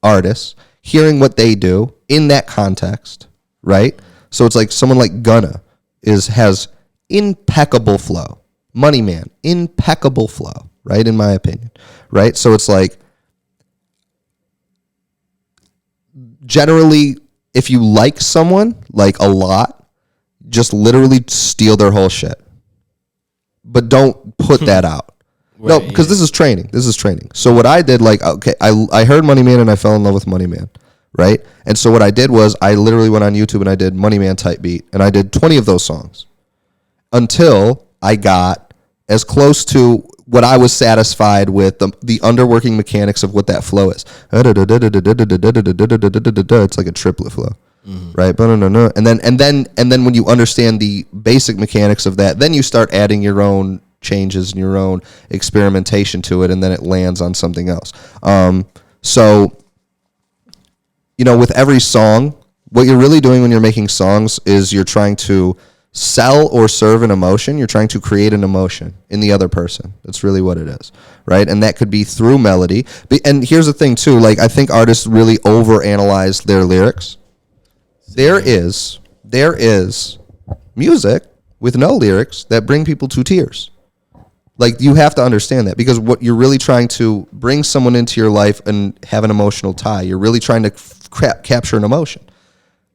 artists, hearing what they do in that context, right? So it's like someone like Gunna has impeccable flow. Money Man, impeccable flow, right? In my opinion, right? So it's like, generally, if you like someone like a lot, just literally steal their whole shit, but don't put that out. Right, no, because this is training. So what I did, like, okay, I heard Money Man and I fell in love with Money Man, right? And so what I did was I literally went on YouTube and I did Money Man type beat, and I did 20 of those songs until I got as close to what I was satisfied with the underworking mechanics of what that flow is. It's like a triplet flow, right? And then when you understand the basic mechanics of that, then you start adding your own changes and your own experimentation to it, and then it lands on something else. So, with every song, what you're really doing when you're making songs is you're trying to sell or serve an emotion. You're trying to create an emotion in the other person. That's really what it is, right? And that could be through melody. And here's the thing too, like, I think artists really overanalyze their lyrics. There is music with no lyrics that bring people to tears. Like, you have to understand that, because what you're really trying to bring someone into your life and have an emotional tie. You're really trying to capture an emotion,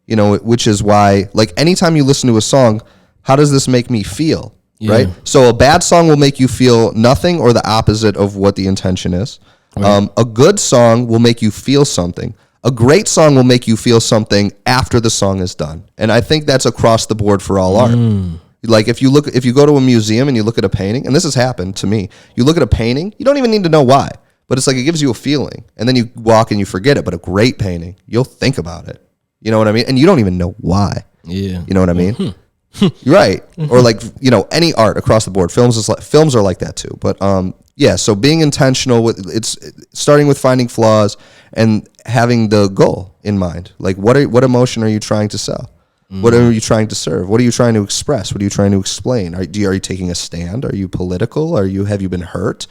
which is why, like, anytime you listen to a song, how does this make me feel? Yeah. Right? So a bad song will make you feel nothing or the opposite of what the intention is. Right. A good song will make you feel something. A great song will make you feel something after the song is done. And I think that's across the board for all art. Like, if you go to a museum and you look at a painting, and this has happened to me, you look at a painting, you don't even need to know why, but it's like, it gives you a feeling, and then you walk and you forget it. But a great painting, you'll think about it. You know what I mean? And you don't even know why. Yeah. You know what I mean? You're right. Or like, any art across the board. Films are like that too. But so being intentional it's starting with finding flaws and having the goal in mind. Like, what emotion are you trying to sell? What are you trying to serve? What are you trying to express? What are you trying to explain? Are you taking a stand? Are you political? Have you been hurt?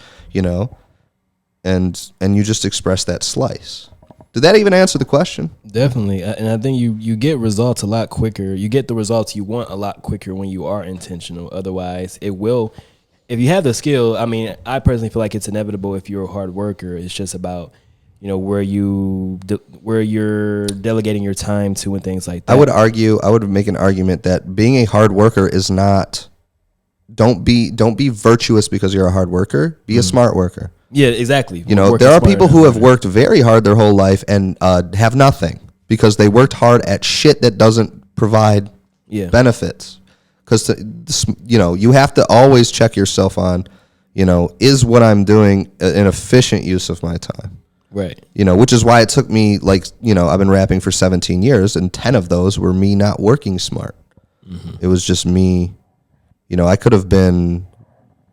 And you just express that slice. Did that even answer the question? Definitely. And I think you get results a lot quicker. You get the results you want a lot quicker when you are intentional. Otherwise, it will. If you have the skill, I mean, I personally feel like it's inevitable if you're a hard worker. It's just about where you're delegating your time to and things like that. I would make an argument that being a hard worker is not, don't be virtuous because you're a hard worker. Be a smart worker. Yeah, exactly. There are people who have worked very hard their whole life and have nothing because they worked hard at shit that doesn't provide benefits. Because, you have to always check yourself on, is what I'm doing an efficient use of my time? Right. Which is why it took me, like, I've been rapping for 17 years, and 10 of those were me not working smart. It was just me, I could have been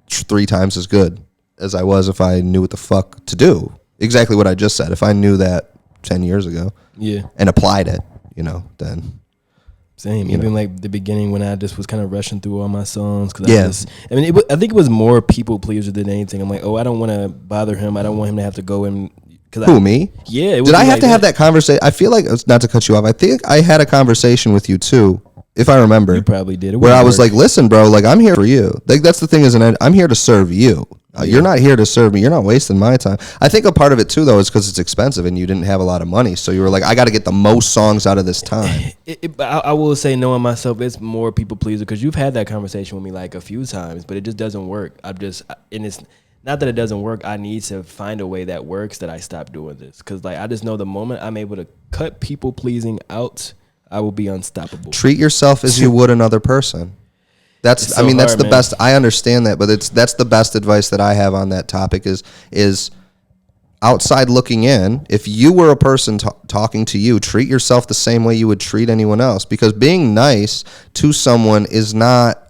3 times as good as I was if I knew what the fuck to do. Exactly what I just said. If I knew that 10 years ago and applied it, then. Same. Even like the beginning when I just was kind of rushing through all my songs. Cause I think it was more people pleaser than anything. I'm like, I don't want to bother him. I don't want him to have to go and. Me? Yeah. Did I have to have that conversation? I feel like, not to cut you off, I think I had a conversation with you too, if I remember. You probably did. Where I was like, listen, bro, like, I'm here for you. Like, that's the thing, isn't it? I'm here to serve you. You're not here to serve me. You're not wasting my time. I think a part of it too, though, is because it's expensive and you didn't have a lot of money. So you were like, I got to get the most songs out of this time. I will say, knowing myself, it's more people pleaser, because you've had that conversation with me like a few times, but it just doesn't work. And it's not that it doesn't work. I need to find a way that works, that I stop doing this. Because like, I just know the moment I'm able to cut people pleasing out, I will be unstoppable. Treat yourself as you would another person. That's so that's the best. I understand that, but that's the best advice that I have on that topic is outside looking in. If you were a person talking to you, treat yourself the same way you would treat anyone else, because being nice to someone is not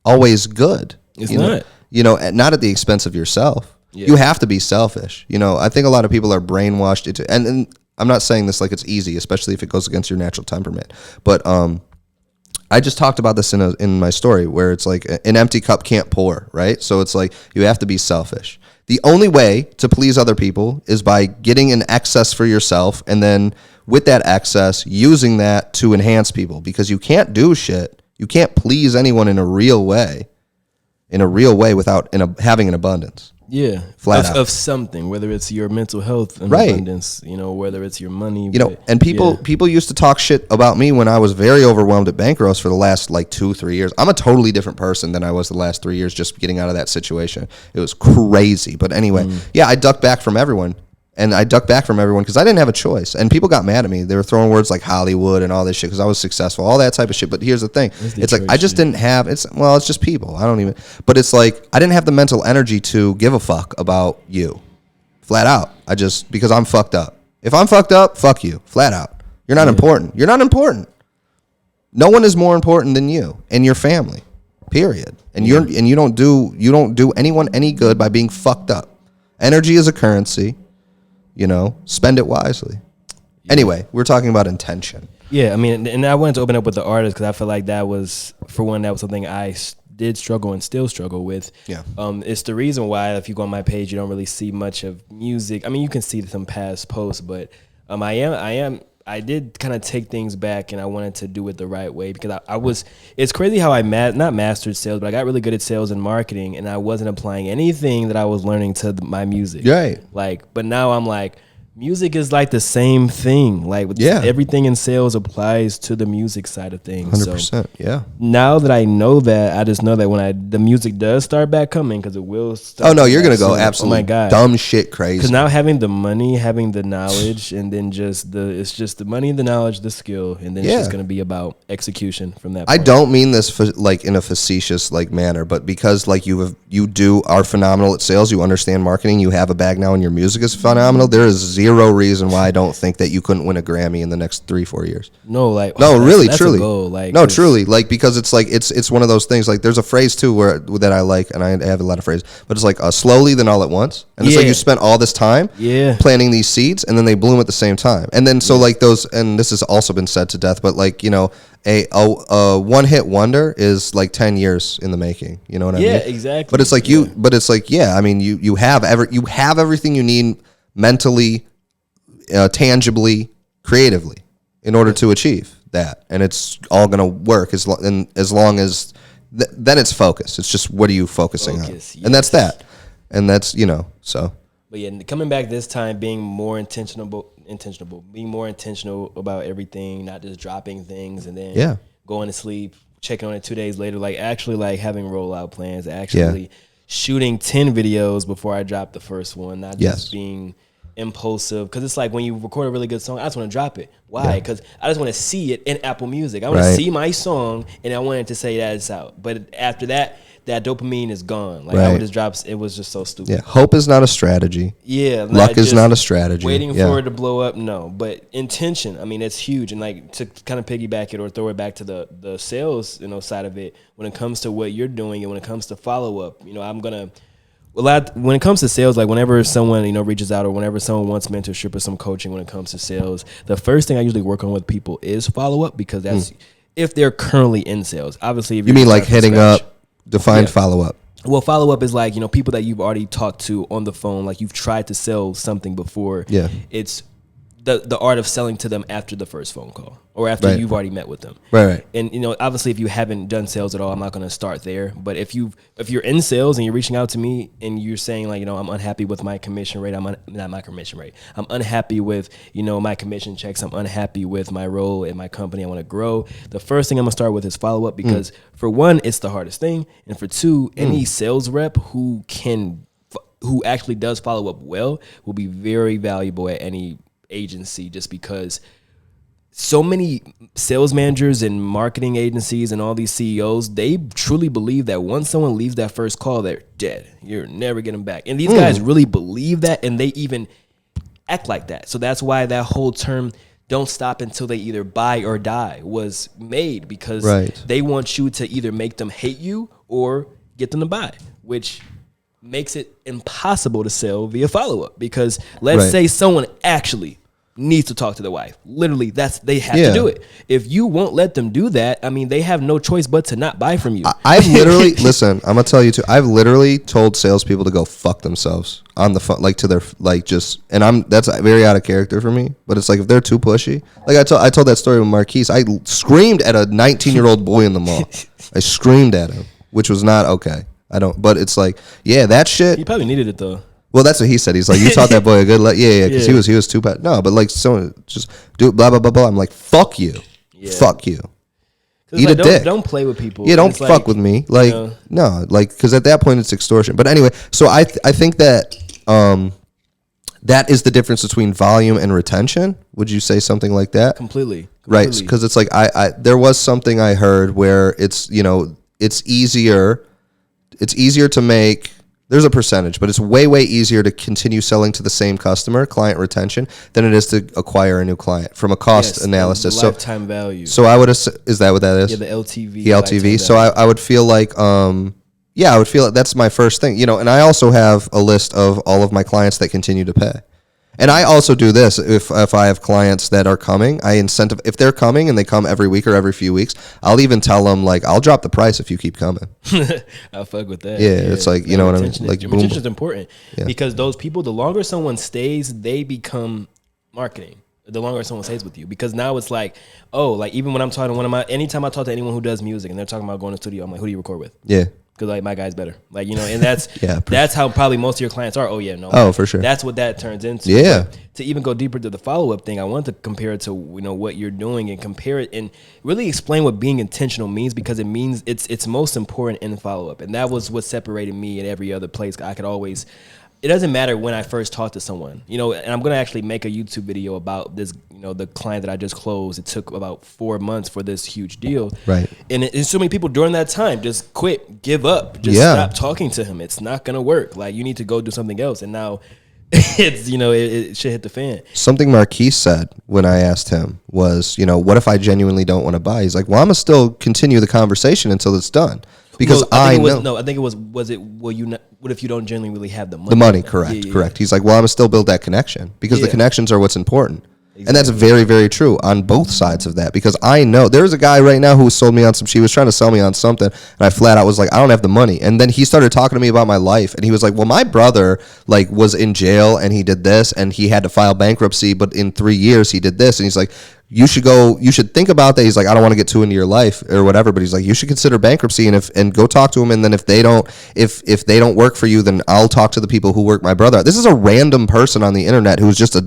always good. It's not. Not at the expense of yourself. Yeah. You have to be selfish. I think a lot of people are brainwashed into, and I'm not saying this like it's easy, especially if it goes against your natural temperament, but I just talked about this in my story, where it's like an empty cup can't pour, right? So it's like you have to be selfish. The only way to please other people is by getting an excess for yourself, and then with that excess, using that to enhance people, because you can't do shit. You can't please anyone in a real way without having an abundance. Yeah, flat out. Of something, whether it's your mental health and abundance, whether it's your money. And people used to talk shit about me when I was very overwhelmed at bank roast for the last like 2-3 years. I'm a totally different person than I was the last 3 years just getting out of that situation. It was crazy. But anyway, I ducked back from everyone. And I ducked back from everyone because I didn't have a choice. And people got mad at me. They were throwing words like Hollywood and all this shit because I was successful, all that type of shit. But here's the thing. It's like I just didn't have, it's just people. But it's like I didn't have the mental energy to give a fuck about you. Flat out. Because I'm fucked up. If I'm fucked up, fuck you. Flat out. You're not important. You're not important. No one is more important than you and your family. Period. And you don't do anyone any good by being fucked up. Energy is a currency. Spend it wisely. Yeah. Anyway, we're talking about intention. Yeah, I mean, and I wanted to open up with the artist because I feel like that was something I did struggle and still struggle with. Yeah. It's the reason why, if you go on my page, you don't really see much of music. I mean, you can see some past posts, but I did kind of take things back, and I wanted to do it the right way, because it's crazy how I not mastered sales, but I got really good at sales and marketing, and I wasn't applying anything that I was learning to my music. Right. But now I'm like, music is like the same thing. Everything in sales applies to the music side of things. 100%. Yeah. Now that I know that, I just know that when the music does start back coming, because it will start. Oh no, you're gonna go absolutely dumb shit crazy. Because now having the money, having the knowledge, and then it's just the money, the knowledge, the skill, and then it's just gonna be about execution from that point. I don't mean this in a facetious manner, but because you are phenomenal at sales, you understand marketing, you have a bag now, and your music is phenomenal. There is zero reason why I don't think that you couldn't win a Grammy in the next 3-4 years. Really, truly. Goal. Truly, because it's one of those things. Like, there's a phrase too that I like, and I have a lot of phrases, but it's like slowly then all at once, and it's like you spent all this time planting these seeds, and then they bloom at the same time, and then those, and this has also been said to death, but a one hit wonder is like 10 years in the making. You know what I mean? Yeah, exactly. But it's like you have everything you need mentally, tangibly, creatively, in order to achieve that, and it's all gonna work as long as then it's focus. It's just, what are you focusing on, and that's that, and that's so. But yeah, coming back this time, being more intentional, being more intentional about everything, not just dropping things and then going to sleep, checking on it 2 days later, actually having rollout plans, shooting 10 videos before I drop the first one, not just being impulsive, because it's like when you record a really good song, I just want to drop it. Why? Because I just want to see it in Apple Music. I want to see my song, and I wanted to say that it's out. But after that dopamine is gone. I would just drop. It was just so stupid. Yeah, hope is not a strategy. Yeah, luck is not a strategy. Waiting for it to blow up, no. But intention, I mean, it's huge. And to kind of piggyback it or throw it back to the sales, side of it, when it comes to what you're doing and when it comes to follow up, when it comes to sales, whenever someone reaches out, or whenever someone wants mentorship or some coaching when it comes to sales, the first thing I usually work on with people is follow up, because that's if they're currently in sales. Obviously, if you mean hitting up, define follow up. Well, follow up is people that you've already talked to on the phone, you've tried to sell something before. Yeah, it's the art of selling to them after the first phone call or after you've already met with them. Right. And, you know, obviously if you haven't done sales at all, I'm not going to start there. But if you're in sales and you're reaching out to me and you're saying like, you know, I'm unhappy with my commission rate. Not my commission rate. I'm unhappy with, you know, my commission checks. I'm unhappy with my role in my company. I want to grow. The first thing I'm going to start with is follow up because for one, it's the hardest thing. And for two, any sales rep who actually does follow up well will be very valuable at any agency, just because so many sales managers and marketing agencies and all these CEOs, they truly believe that once someone leaves that first call, they're dead. You're never getting back. And these guys really believe that, and they even act like that. So that's why that whole term, don't stop until they either buy or die, was made, because they want you to either make them hate you or get them to buy, which makes it impossible to sell via follow-up. Because let's say someone actually needs to talk to the wife. Literally, they have to do it. If you won't let them do that, I mean, they have no choice but to not buy from you. I've literally, listen, I'm going to tell you too, I've literally told salespeople to go fuck themselves on the phone, like to their, like just, and that's very out of character for me, but it's like if they're too pushy, like I told that story with Marquise, I screamed at a 19-year-old boy in the mall. I screamed at him, which was not okay. But it's like, yeah, that shit. He probably needed it though. Well, that's what he said. He's like, you taught that boy a good because he was too bad. No, but like, someone just do blah, blah, blah, blah. I'm like, fuck you. Yeah. Fuck you. Eat like, a dick. Don't play with people. Yeah, don't fuck with me. Like, no, like, because at that point it's extortion. But anyway, so I think that that is the difference between volume and retention. Would you say something like that? Completely. Right, because it's like, there was something I heard where it's, you know, it's easier to make. There's a percentage, but it's way, way easier to continue selling to the same customer, client retention, than it is to acquire a new client from a cost analysis. The lifetime value. So I would, is that what that is? Yeah, the LTV. The LTV. So I would feel like, I would feel like that's my first thing, you know, and I also have a list of all of my clients that continue to pay. And I also do this if I have clients that are coming, if they're coming and they come every week or every few weeks, I'll even tell them like, I'll drop the price if you keep coming. I'll fuck with that. Yeah, it's like, you know what I mean? Like, retention is important because those people, the longer someone stays, they become marketing. The longer someone stays with you, because now it's like, oh, like even when I'm talking to anytime I talk to anyone who does music and they're talking about going to the studio, I'm like, who do you record with? Yeah. Because like my guy's better, like, you know, and that's that's how probably most of your clients are. Oh yeah, no, for sure. That's what that turns into. Yeah. But to even go deeper to the follow up thing, I want to compare it to, you know, what you're doing and compare it and really explain what being intentional means, because it means it's most important in follow up, and that was what separated me and every other place. I could always. It doesn't matter when I first talk to someone, you know, and I'm going to actually make a YouTube video about this, you know, the client that I just closed. It took about 4 months for this huge deal. Right. And so many people during that time just quit, give up, just stop talking to him. It's not going to work. Like, you need to go do something else. And now it's, you know, it should hit the fan. Something Marquise said when I asked him was, you know, what if I genuinely don't want to buy? He's like, well, I'm going to still continue the conversation until it's done. Because I think it was what if you don't genuinely really have the money? The money, correct, correct. He's like, well, I'm going to still build that connection, because the connections are what's important. Exactly. And that's very, very true on both sides of that, because I know there's a guy right now who sold me on she was trying to sell me on something, and I flat out was like, I don't have the money. And then he started talking to me about my life, and he was like, well, my brother like was in jail and he did this and he had to file bankruptcy, but in 3 years he did this. And he's like, you should think about that. He's like, I don't want to get too into your life or whatever, but he's like, you should consider bankruptcy and go talk to him. And then if they don't work for you, then I'll talk to the people who work my brother. This is a random person on the internet who's just a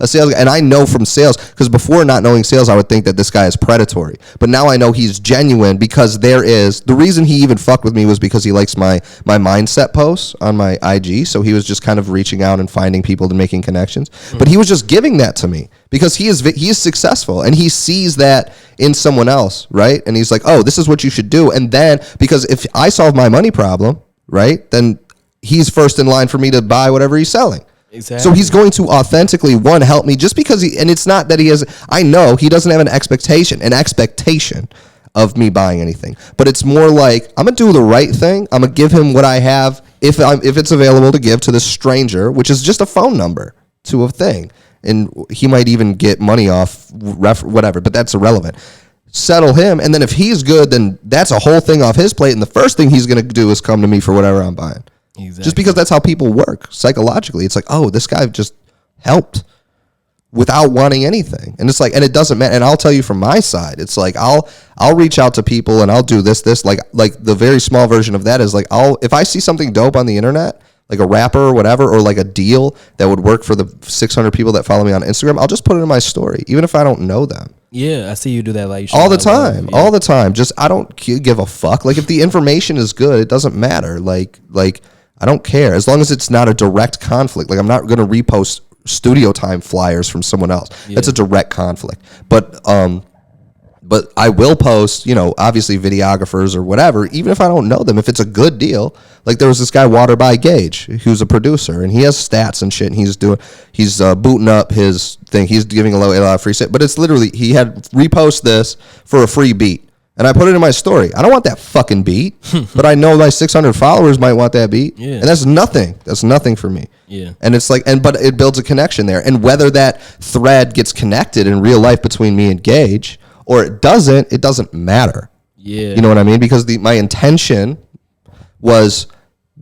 sales guy. And I know from sales, because before not knowing sales, I would think that this guy is predatory, but now I know he's genuine, because the reason he even fucked with me was because he likes my mindset posts on my IG. So he was just kind of reaching out and finding people and making connections, but he was just giving that to me because he is successful and he sees that in someone else, right? And he's like, oh, this is what you should do. And then, because if I solve my money problem, right, then he's first in line for me to buy whatever he's selling. Exactly. So he's going to authentically, help me, just because and it's not that I know he doesn't have an expectation of me buying anything, but it's more like, I'm going to do the right thing. I'm going to give him what I have, if it's available to give to this stranger, which is just a phone number to a thing. And he might even get money off whatever, but that's irrelevant. Settle him, and then if he's good, then that's a whole thing off his plate, and the first thing he's going to do is come to me for whatever I'm buying. Exactly. Just because that's how people work psychologically. It's like, oh, this guy just helped. without wanting anything. And it's like, and it doesn't matter. And I'll tell you from my side, it's like, I'll reach out to people and I'll do this, like the very small version of that is like, if I see something dope on the internet, like a rapper or whatever, or like a deal that would work for the 600 people that follow me on Instagram, I'll just put it in my story, even if I don't know them. Yeah, I see you do that. Like all the time. Just, I don't give a fuck. Like if the information is good, it doesn't matter. Like I don't care as long as it's not a direct conflict. Like I'm not going to repost studio time flyers from someone else. Yeah. That's a direct conflict. But I will post, obviously videographers or whatever, even if I don't know them, if it's a good deal. Like there was this guy, Water by Gage, who's a producer, and he has stats and shit, and he's booting up his thing. He's giving a lot of free shit, but it's literally, he had repost this for a free beat. And I put it in my story. I don't want that fucking beat, but I know my 600 followers might want that beat. Yeah. And that's nothing. That's nothing for me. Yeah. And it's like, but it builds a connection there. And whether that thread gets connected in real life between me and Gage or it doesn't matter. Yeah. You know what I mean? Because my intention was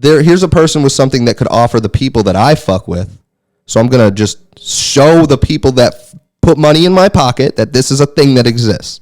here's a person with something that could offer the people that I fuck with. So I'm going to just show the people that put money in my pocket that this is a thing that exists.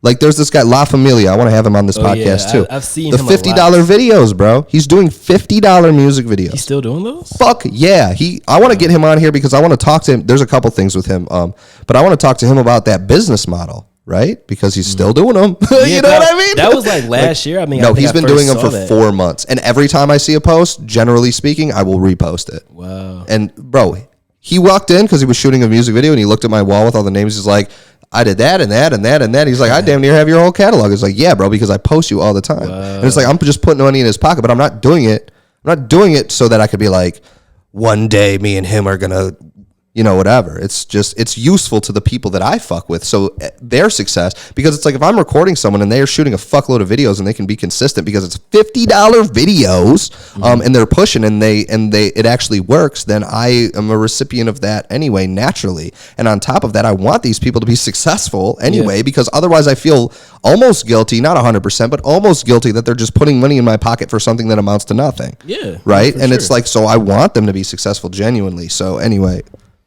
Like there's this guy La Familia. I want to have him on this podcast too. I've seen the him $50 videos, bro. He's doing $50 music videos. He's still doing those? Fuck yeah. I want to get him on here because I want to talk to him. There's a couple things with him, but I want to talk to him about that business model, right? Because he's still doing them. You know what I mean? That was like last year. I mean, no, he's been doing them for 4 months, and every time I see a post, generally speaking, I will repost it. Wow. And bro, he walked in because he was shooting a music video, and he looked at my wall with all the names. He's like, I did that and that and that and that. He's like, I damn near have your whole catalog. It's like, yeah, bro, because I post you all the time. Wow. And it's like, I'm just putting money in his pocket, but I'm not doing it. I'm not doing it so that I could be like, one day me and him are going to, whatever. It's just, it's useful to the people that I fuck with. So their success, because it's like, if I'm recording someone and they're shooting a fuckload of videos and they can be consistent because it's $50 videos, and they're pushing and it actually works, then I am a recipient of that anyway, naturally. And on top of that, I want these people to be successful anyway, because otherwise I feel almost guilty, not 100%, but almost guilty that they're just putting money in my pocket for something that amounts to nothing. Yeah. Right. And it's like, so I want them to be successful genuinely. So anyway,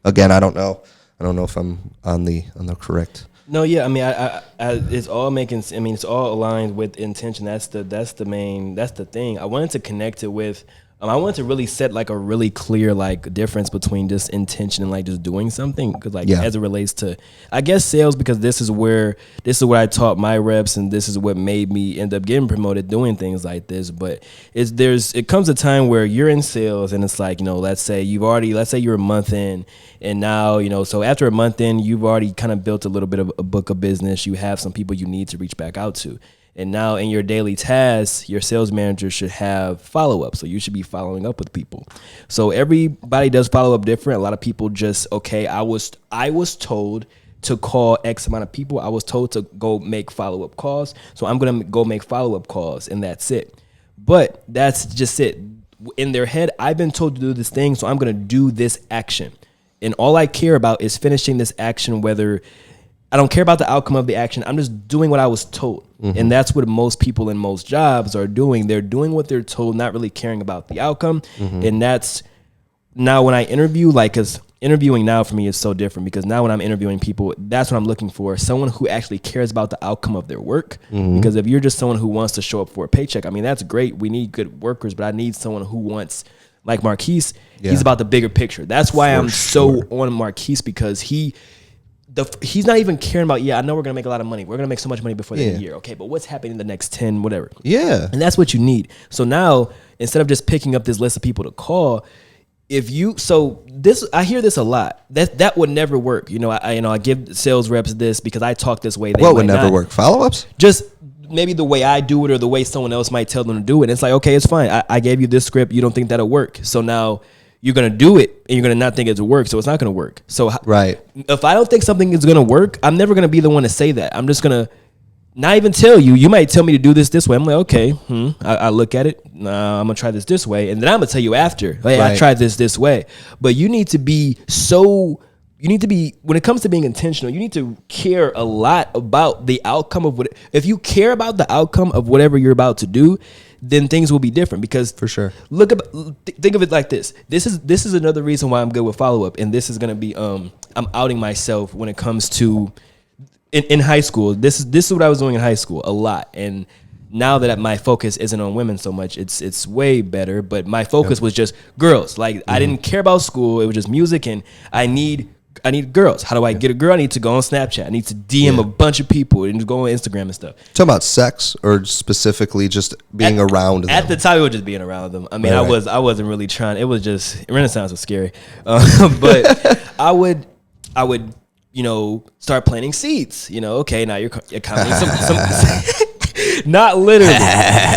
again, I don't know if I'm on the correct. No, yeah, I mean, I it's all making. I mean, it's all aligned with intention. That's the thing. I wanted to connect it with. I wanted to really set like a really clear like difference between just intention and like just doing something, because as it relates to, I guess, sales, because this is where I taught my reps, and this is what made me end up getting promoted doing things like this. But it comes a time where you're in sales and it's like, let's say you're a month in, and now, so after a month in, you've already kind of built a little bit of a book of business. You have some people you need to reach back out to. And now in your daily tasks, your sales manager should have follow-up. So you should be following up with people. So everybody does follow-up different. A lot of people just, okay, I was told to call X amount of people. I was told to go make follow-up calls. So I'm going to go make follow-up calls, and that's it. But that's just it. In their head, I've been told to do this thing, so I'm going to do this action. And all I care about is finishing this action, whether I don't care about the outcome of the action. I'm just doing what I was told. Mm-hmm. And that's what most people in most jobs are doing. They're doing what they're told, not really caring about the outcome. Mm-hmm. And that's now when I interview, because interviewing now for me is so different, because now when I'm interviewing people, that's what I'm looking for. Someone who actually cares about the outcome of their work. Mm-hmm. Because if you're just someone who wants to show up for a paycheck, I mean, that's great. We need good workers, but I need someone who wants, like Marquise, he's about the bigger picture. That's why I'm so on Marquise, because he's not even caring about, I know we're going to make a lot of money. We're going to make so much money before the end of the year. Okay, but what's happening in the next 10, whatever. Yeah. And that's what you need. So now, instead of just picking up this list of people to call, I hear this a lot. That would never work. I give sales reps this because I talk this way. What would never work? Follow-ups? Just maybe the way I do it, or the way someone else might tell them to do it. It's like, okay, it's fine. I gave you this script. You don't think that'll work. So now you're going to do it, and you're going to not think it'll work, so it's not going to work. So right. If I don't think something is going to work, I'm never going to be the one to say that. I'm just going to not even tell you. You might tell me to do this way. I'm like, okay, I look at it. Nah, I'm going to try this way. And then I'm going to tell you after, hey, I tried this way. But you need to be so when it comes to being intentional, you need to care a lot about the outcome of if you care about the outcome of whatever you're about to do, then things will be different. Because for sure, think of it like this. This is another reason why I'm good with follow-up. And this is going to be, I'm outing myself when it comes to in high school. This is what I was doing in high school a lot. And now that my focus isn't on women so much, it's way better. But my focus was just girls. Like I didn't care about school. It was just music, and I need girls. How do I get a girl? I need to go on Snapchat. I need to DM a bunch of people and go on Instagram and stuff. Talking about sex or specifically just being around them? At the time, it was just being around them. I mean, I wasn't really trying. It was just Renaissance was scary, but I would start planting seeds. Okay, now you're commenting some not literally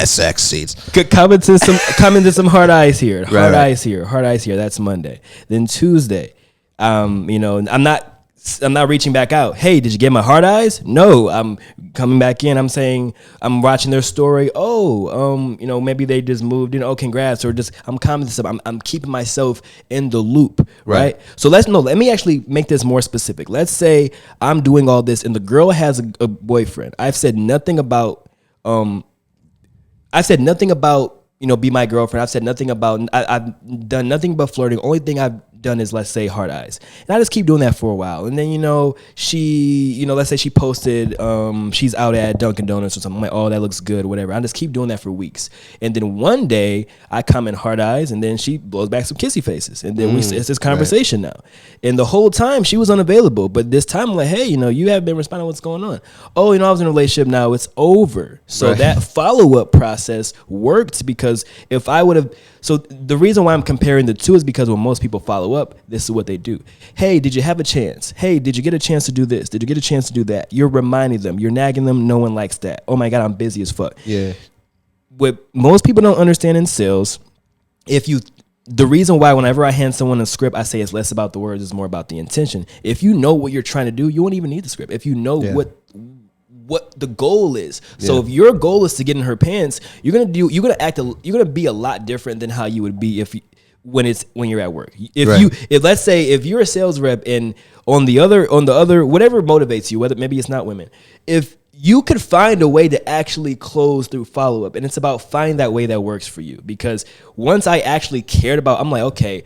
sex seeds. Comment to some hard eyes here. Hard eyes here. That's Monday. Then Tuesday. I'm not reaching back out. Hey, did you get my hard eyes? No, I'm coming back in. I'm saying I'm watching their story. Oh, maybe they just moved. Oh, congrats. Or just I'm commenting something. I'm keeping myself in the loop, right? So let me actually make this more specific. Let's say I'm doing all this and the girl has a boyfriend. I've said nothing about be my girlfriend. I've said nothing about. I've done nothing but flirting. Only thing I've done is, let's say, hard eyes, and I just keep doing that for a while. And then she let's say she posted she's out at Dunkin' Donuts or something. I'm like, oh, that looks good, whatever. I just keep doing that for weeks, and then one day I comment hard eyes, and then she blows back some kissy faces, and then it's this conversation now. And the whole time she was unavailable, but this time I'm like, hey, you haven't been responding. What's going on? Oh, I was in a relationship. Now it's over. So that follow-up process worked, because if I would have. So the reason why I'm comparing the two is because when most people follow up, this is what they do. Hey, did you have a chance? Hey, did you get a chance to do this? Did you get a chance to do that? You're reminding them. You're nagging them. No one likes that. Oh my God, I'm busy as fuck. Yeah. What most people don't understand in sales, the reason why whenever I hand someone a script, I say it's less about the words, it's more about the intention. If you know what you're trying to do, you won't even need the script. If you know what the goal is. So if your goal is to get in her pants, you're gonna be a lot different than how you would be when you're at work. If let's say if you're a sales rep and on the other whatever motivates you, whether maybe it's not women, if you could find a way to actually close through follow-up, and it's about finding that way that works for you. Because once I actually cared about, I'm like, okay,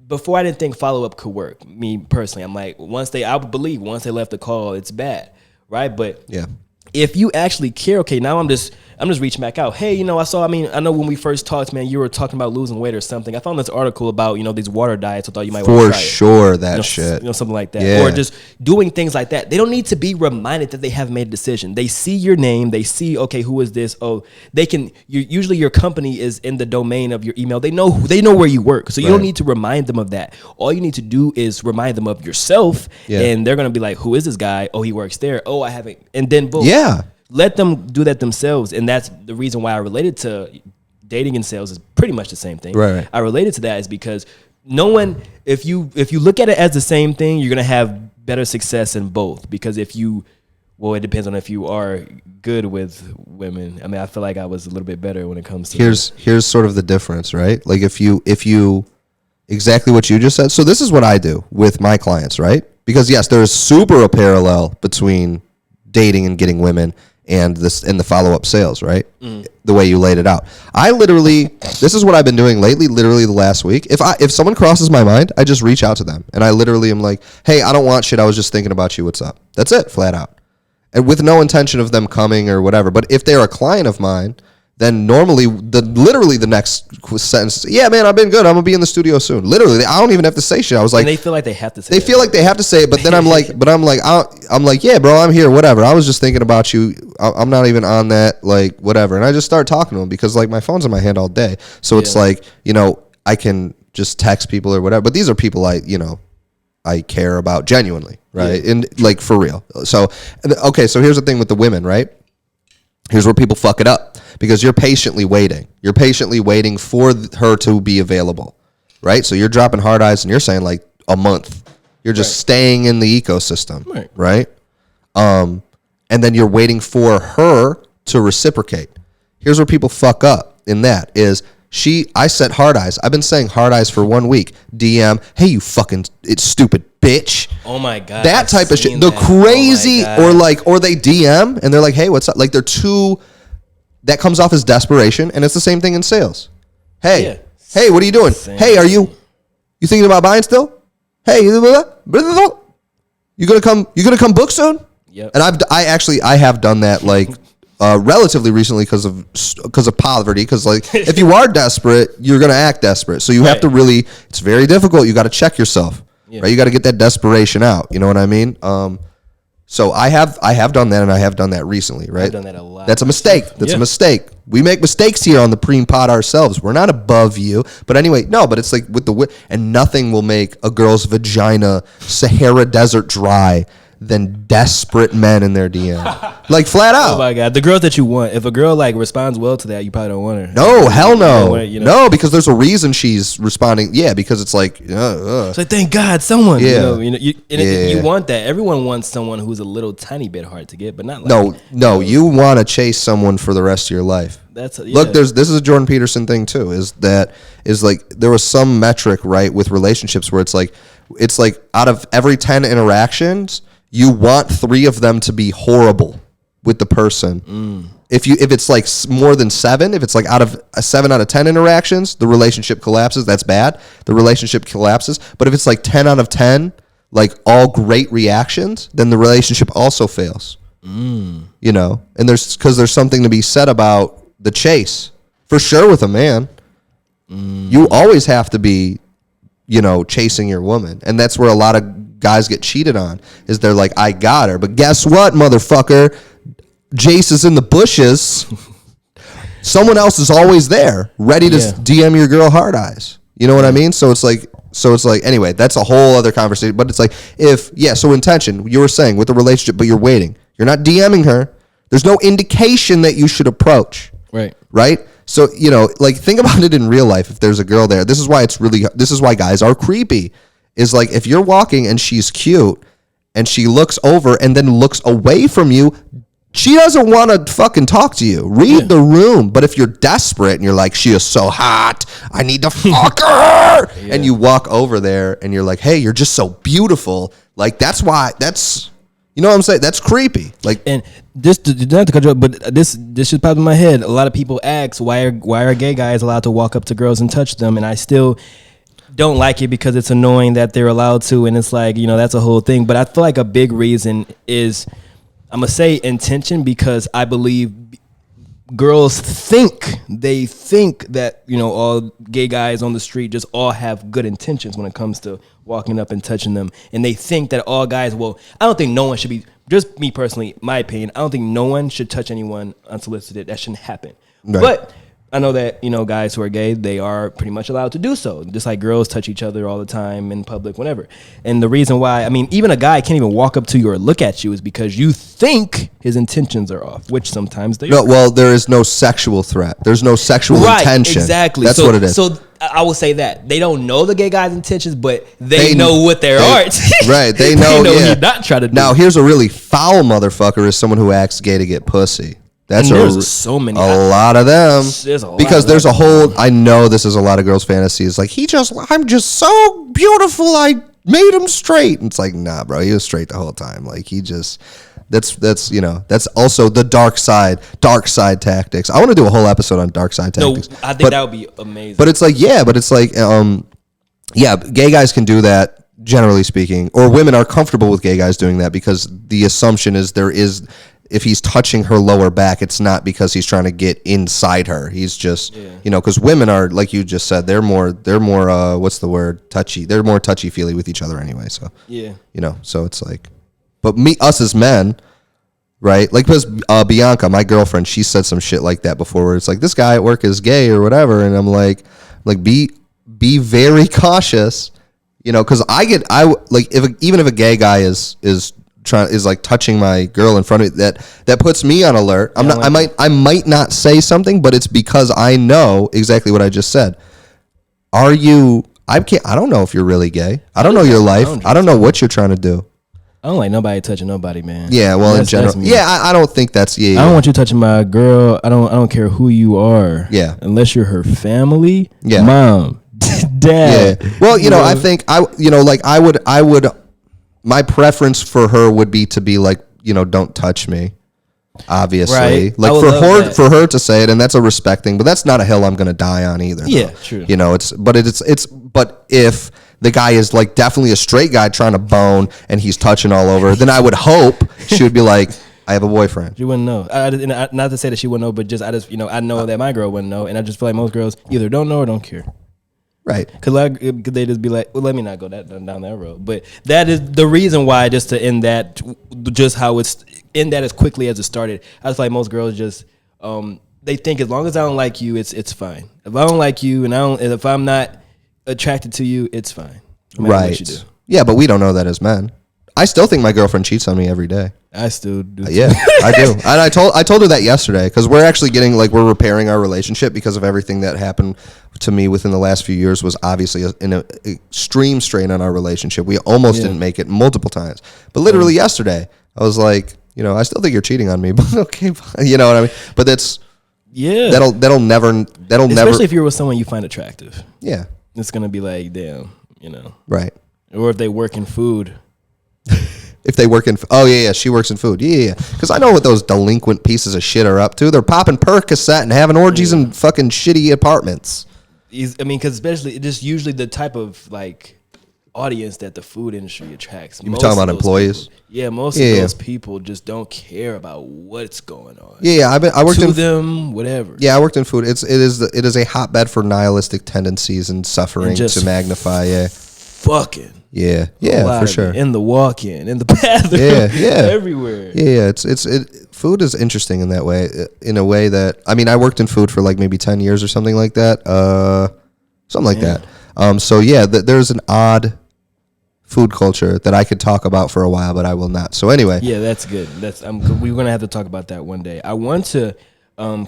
before I didn't think follow-up could work, me personally, I'm like, once they left the call, it's bad. Right. But if you actually care, okay, now I'm just reaching back out. Hey, I know when we first talked, man, you were talking about losing weight or something. I found this article about, these water diets. I thought you might want to try it. For sure, that shit. Something like that. Or just doing things like that. They don't need to be reminded that they have made a decision. They see your name. They see, okay, who is this? Oh, usually your company is in the domain of your email. They know where you work. So you don't need to remind them of that. All you need to do is remind them of yourself. Yeah. And they're going to be like, who is this guy? Oh, he works there. Oh, I haven't. And then boom. Yeah. Let them do that themselves. And that's the reason why I related to dating and sales is pretty much the same thing. Right. I related to that is because if you look at it as the same thing, you're going to have better success in both. Because it depends on if you are good with women. I mean, I feel like I was a little bit better when it comes to Here's sort of the difference, right? Like if you exactly what you just said. So this is what I do with my clients, right? Because yes, there is super a parallel between dating and getting women and the follow-up sales, right? The way you laid it out. This is what I've been doing lately, literally the last week. If someone crosses my mind, I just reach out to them. And I literally am like, hey, I don't want shit. I was just thinking about you. What's up? That's it, flat out. And with no intention of them coming or whatever. But if they're a client of mine, then normally the next sentence, yeah, man, I've been good. I'm gonna be in the studio soon. Literally, I don't even have to say shit. I was like, and they feel like they have to say. They feel like they have to say it, but then I'm like, yeah, bro, I'm here, whatever. I was just thinking about you. I'm not even on that, like, whatever. And I just start talking to them because like my phone's in my hand all day, so it's like, I can just text people or whatever. But these are people I care about genuinely, right? And like for real. So okay, so here's the thing with the women, right? Here's where people fuck it up. Because you're patiently waiting. You're patiently waiting for her to be available, right? So you're dropping hard eyes and you're saying like a month. You're just staying in the ecosystem, right? And then you're waiting for her to reciprocate. Here's where people fuck up in that is I said hard eyes. I've been saying hard eyes for 1 week. DM, hey, you fucking stupid bitch. Oh my God. That type of shit. The crazy, or they DM and they're like, hey, what's up? Like they're too, that comes off as desperation. And it's the same thing in sales. Hey, what are you doing? Hey, you thinking about buying still? Hey, you gonna come book soon? Yep. And I have done that like relatively recently because of poverty. Because like if you are desperate, you're gonna act desperate. So you have to really. It's very difficult. You got to check yourself. Yeah. Right? You got to get that desperation out. You know what I mean? So I have done that, and I have done that recently. Right? I've done that a lot. That's a mistake. That's a mistake. We make mistakes here on the Preme Pod ourselves. We're not above you. But anyway, no. But it's like and nothing will make a girl's vagina Sahara Desert dry than desperate men in their DM. Like flat out. Oh my God. The girls that you want. If a girl like responds well to that, you probably don't want her. No, hell no. No, because there's a reason she's responding. Yeah, because it's like It's like, thank God someone. Yeah. You want that. Everyone wants someone who's a little tiny bit hard to get, but not like No, you want to chase someone for the rest of your life. Look, this is a Jordan Peterson thing too, is like there was some metric, right, with relationships where it's like out of every 10 interactions, you want 3 of them to be horrible with the person. If it's like more than 7, if it's like out of 7 out of 10 interactions, the relationship collapses. That's bad. The relationship collapses. But if it's like 10 out of 10, like all great reactions, then the relationship also fails. You know, and there's something to be said about the chase for sure with a man. You always have to be, chasing your woman, and that's where a lot of guys get cheated on, is they're like, I got her, but guess what, motherfucker? Jace is in the bushes. Someone else is always there, ready to DM your girl hard eyes. You know what I mean? So it's like, anyway, that's a whole other conversation. But it's like, so intention, you were saying with the relationship, but you're waiting. You're not DMing her. There's no indication that you should approach. Right? So, like think about it in real life. If there's a girl there, this is why guys are creepy. Is like if you're walking and she's cute and she looks over and then looks away from you, she doesn't want to fucking talk to you. Read the room. But if you're desperate and you're like, she is so hot, I need to fuck her, and you walk over there and you're like, hey, you're just so beautiful. Like that's you know what I'm saying? That's creepy. Like, and this not to cut you off, but this just popped in my head. A lot of people ask why are gay guys allowed to walk up to girls and touch them, and I still don't like it because it's annoying that they're allowed to, and it's like, that's a whole thing. But I feel like a big reason is, I'm gonna say intention, because I believe girls think that all gay guys on the street just all have good intentions when it comes to walking up and touching them, and they think that all guys, I don't think no one should be, just me personally, my opinion, I don't think no one should touch anyone unsolicited. That shouldn't happen. Right. But I know that, guys who are gay, they are pretty much allowed to do so. Just like girls touch each other all the time in public, whenever. And the reason why, even a guy can't even walk up to you or look at you is because you think his intentions are off, which sometimes they are. Well, there is no sexual threat. There's no sexual intention. Exactly. That's what it is. So I will say that. They don't know the gay guy's intentions, but they know what their art. Right. They know you're not trying to do. Now, here's a really foul motherfucker, is someone who acts gay to get pussy. There's so many. A lot of them. Because there's a whole, I know this is a lot of girls' fantasies. Like, I'm just so beautiful, I made him straight. And it's like, nah, bro, he was straight the whole time. Like, that's also the dark side tactics. I want to do a whole episode on dark side tactics. No, I think that would be amazing. But it's like, gay guys can do that, generally speaking, or women are comfortable with gay guys doing that because the assumption is if he's touching her lower back, it's not because he's trying to get inside her. He's just, because women are, like you just said, they're more, what's the word? Touchy. They're more touchy-feely with each other anyway. So, so it's like, but us as men, right? Like, because Bianca, my girlfriend, she said some shit like that before where it's like, this guy at work is gay or whatever. And I'm like, be very cautious, because even if a gay guy is like touching my girl in front of me, that puts me on alert. I might not say something, but it's because I know exactly what I just said. I don't know if you're really gay. I don't know your life. I don't know what you're trying to do. I don't like nobody touching nobody, man. Yeah, well, in general. Yeah, I don't think that's... Yeah, I don't want you touching my girl. I don't care who you are. Yeah. Unless you're her family. Yeah. Mom. Dad. Yeah. Well, I think I would... My preference for her would be to be like, don't touch me. Obviously, right. Like for her to say it, and that's a respect thing, but that's not a hill I'm going to die on either. Yeah, true. But if the guy is like definitely a straight guy trying to bone and he's touching all over, then I would hope she would be like, I have a boyfriend. She wouldn't know. Not to say that she wouldn't know, but I know that my girl wouldn't know, and I just feel like most girls either don't know or don't care. Right. Because they just be like, well, let me not go down that road. But that is the reason why, just to end that, just how it's end that as quickly as it started. I just feel like most girls just, they think as long as I don't like you, it's fine. If I don't like you and if I'm not attracted to you, it's fine. No matter what you do. Yeah, but we don't know that as men. I still think my girlfriend cheats on me every day. I still do. Yeah, I do. And I told her that yesterday because we're actually we're repairing our relationship because of everything that happened to me within the last few years was obviously an extreme strain on our relationship. We almost didn't make it multiple times. But literally yesterday, I was like, I still think you're cheating on me, but okay, you know what I mean? But that'll never especially if you're with someone you find attractive. Yeah. It's going to be like, damn, Right. Or if they work in food. If they work in... Oh, yeah, she works in food. Yeah. Because I know what those delinquent pieces of shit are up to. They're popping Percocet and having orgies in fucking shitty apartments. Because especially, just usually the type of, audience that the food industry attracts. You talking about employees? Most of those people just don't care about what's going on. Yeah, I worked in... them, whatever. Yeah, I worked in food. It is a hotbed for nihilistic tendencies and suffering to magnify, fucking. Yeah, for sure. In the walk-in, in the bathroom, everywhere. Yeah, food is interesting in that way, in a way that, I worked in food for maybe 10 years or something like that, that. There's an odd food culture that I could talk about for a while, but I will not. So anyway. Yeah, that's good. We're going to have to talk about that one day. I want to I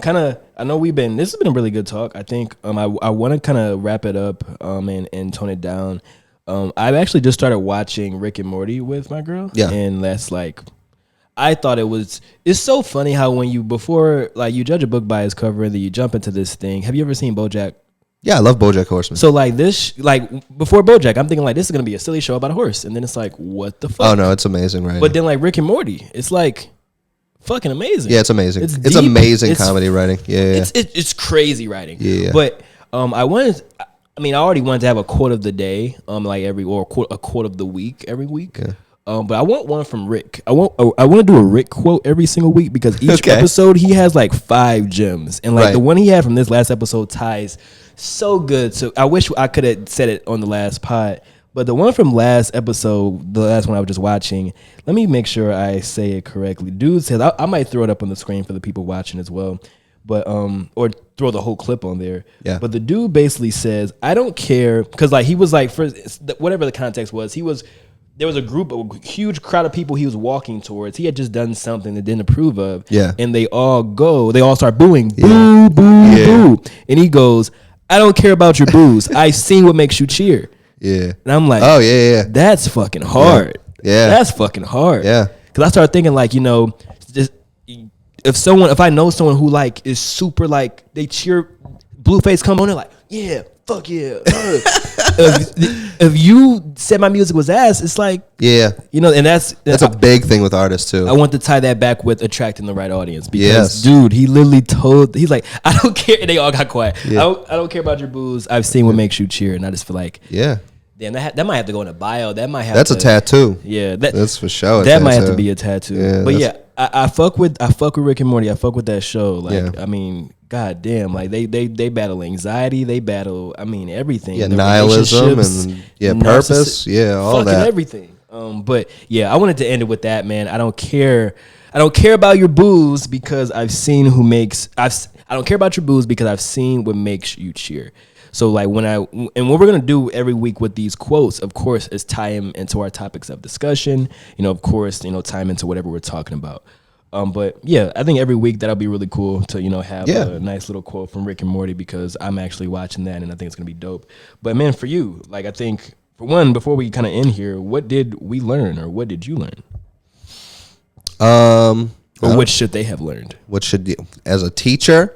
know this has been a really good talk. I think I want to kind of wrap it up and tone it down. I've actually just started watching Rick and Morty with my girl. Yeah. And that's I thought it's so funny how when you judge a book by its cover and then you jump into this thing. Have you ever seen BoJack? Yeah, I love BoJack Horseman. So before BoJack, I'm thinking this is going to be a silly show about a horse. And then it's what the fuck? Oh no, it's amazing, right? But then Rick and Morty, it's fucking amazing. Yeah, it's amazing. It's amazing comedy writing. Yeah. It's crazy writing. Yeah. But I already wanted to have a quote of the day, a quote of the week every week. Yeah. But I want one from Rick. I want to do a Rick quote every single week because each episode he has 5 gems, and the one he had from this last episode ties so good. So I wish I could have said it on the last pod, but the one from last episode, the last one I was just watching, let me make sure I say it correctly. Dude says I might throw it up on the screen for the people watching as well. But or throw the whole clip on there. Yeah. But the dude basically says, I don't care, because he was whatever the context was, there was a huge crowd of people he was walking towards. He had just done something that didn't approve of. Yeah. And they all start booing, boo, boo, boo. And he goes, I don't care about your boos. I've seen what makes you cheer. Yeah. And I'm like, oh yeah. That's fucking hard. Yeah. That's fucking hard. Yeah. Because I started thinking if I know someone who is super they cheer, Blueface come on, they're yeah, fuck yeah. if you said my music was ass, it's yeah, and that's a big thing with artists too. I want to tie that back with attracting the right audience because dude, he literally he's I don't care, and they all got quiet. Yeah. I don't care about your boos. I've seen what makes you cheer, and I just feel yeah. Damn, that might have to go in a bio. That might have. That's a tattoo. Yeah, that's for sure. That might have to be a tattoo. Yeah, but I fuck with Rick and Morty. I fuck with that show. God damn, they battle anxiety. They battle. Everything. Yeah, nihilism and purpose. Yeah, all that. Everything. But yeah, I wanted to end it with that, man. I don't care about your boos because I've seen I don't care about your boos because I've seen what makes you cheer. So what we're gonna do every week with these quotes, of course, is tie them into our topics of discussion. Of course, tie them into whatever we're talking about. But yeah, I think every week that'll be really cool to have a nice little quote from Rick and Morty because I'm actually watching that and I think it's gonna be dope. But man, for you, I think For one, before we kind of end here, what did we learn, or what did you learn? Or what should they have learned? What should you, as a teacher?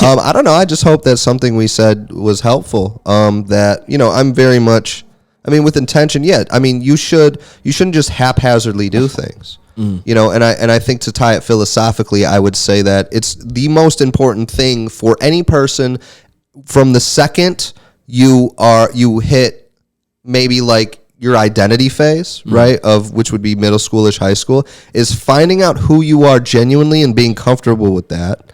I don't know. I just hope that something we said was helpful. That, you know, I'm very much, I mean, with intention. Yeah. I mean, you shouldn't just haphazardly do things. You know, and I think to tie it philosophically, I would say that it's the most important thing for any person from the second you hit maybe like your identity phase, right, of which would be middle schoolish, high school, is finding out who you are genuinely and being comfortable with that.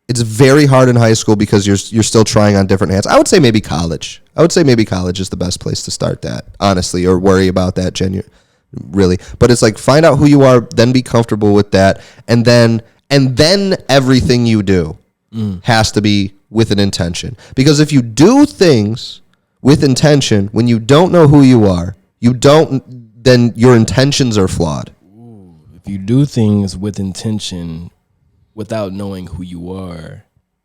It's very hard in high school because you're still trying on different hats. I would say maybe college. I would say maybe college is the best place to start that, honestly, or worry about that really. But it's like, find out who you are, then be comfortable with that, and then everything you do has to be with an intention. Because if you do things with intention when you don't know who you are, then your intentions are flawed. If you do things with intention without knowing who you are,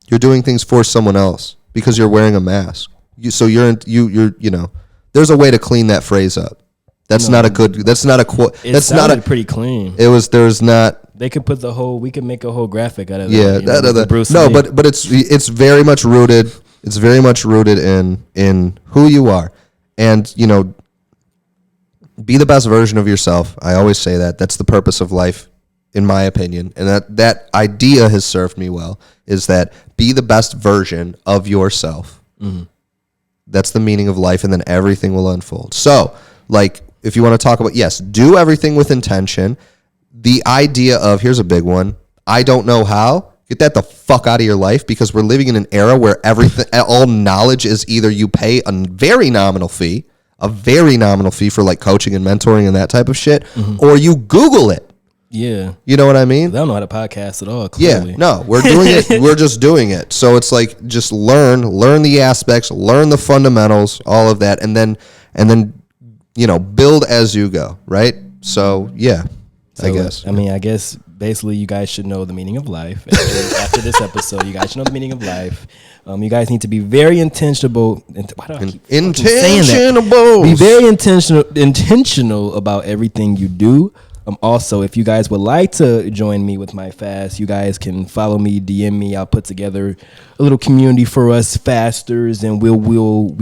you're doing things for someone else because you're wearing a mask. You know, there's a way to clean that phrase up. That's not a quote. That's not a pretty clean. There's not. They could put we could make a whole graphic out of that. Yeah, Bruce no, Lee. but it's very much rooted. It's very much rooted in who you are, and, you know, be the best version of yourself. I always say that. That's the purpose of life, in my opinion, and that idea has served me well. Is that be the best version of yourself. Mm-hmm. That's the meaning of life, and then everything will unfold. So, like, if you want to talk about, yes, do everything with intention. The idea of, here's a big one, I don't know how. Get that the fuck out of your life, because we're living in an era where all knowledge is either you pay a very nominal fee for like coaching and mentoring and that type of shit, or you Google it. Yeah. You know what I mean? They don't know how to podcast at all, clearly. Yeah, no, we're doing it. We're just doing it. So it's like, just learn the aspects, learn the fundamentals, all of that, and then, you know, build as you go, right? So, yeah, I guess. I mean, I guess basically you guys should know the meaning of life. After this episode, you guys should know the meaning of life. You guys need to be very intentional. Why do I keep saying that? Be very intentional about everything you do. Also, if you guys would like to join me with my fast, you guys can follow me, DM me. I'll put together a little community for us fasters, and we will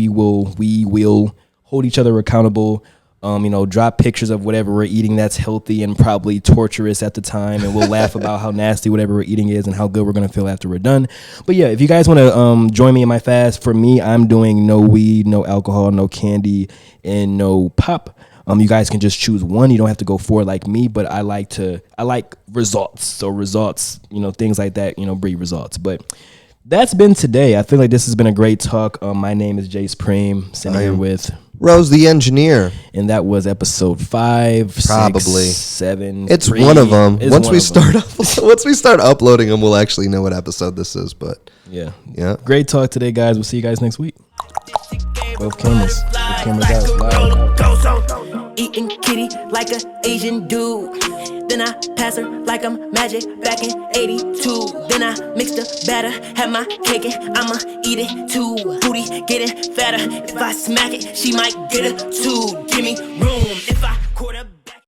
hold each other accountable. You know, drop pictures of whatever we're eating that's healthy and probably torturous at the time, and we'll laugh about how nasty whatever we're eating is and how good we're gonna feel after we're done. But yeah, if you guys want to join me in my fast, for me, I'm doing no weed, no alcohol, no candy, and no pop. You guys can just choose one. You don't have to go for it like me, but I like results. So results, you know, things like that, you know, breed results. But that's been today. I feel like this has been a great talk. My name is Jace Preme, sitting here with Rose the engineer, and that was episode 5, probably 6, 7. It's 3. One of them. Once we start uploading them, we'll actually know what episode this is. But yeah. Great talk today, guys. We'll see you guys next week. Both cameras out. Loud. Eating kitty like an Asian dude. Then I pass her like I'm Magic back in 82. Then I mix the batter, have my cake and I'ma eat it too. Booty getting fatter. If I smack it, she might get it too. Give me room if I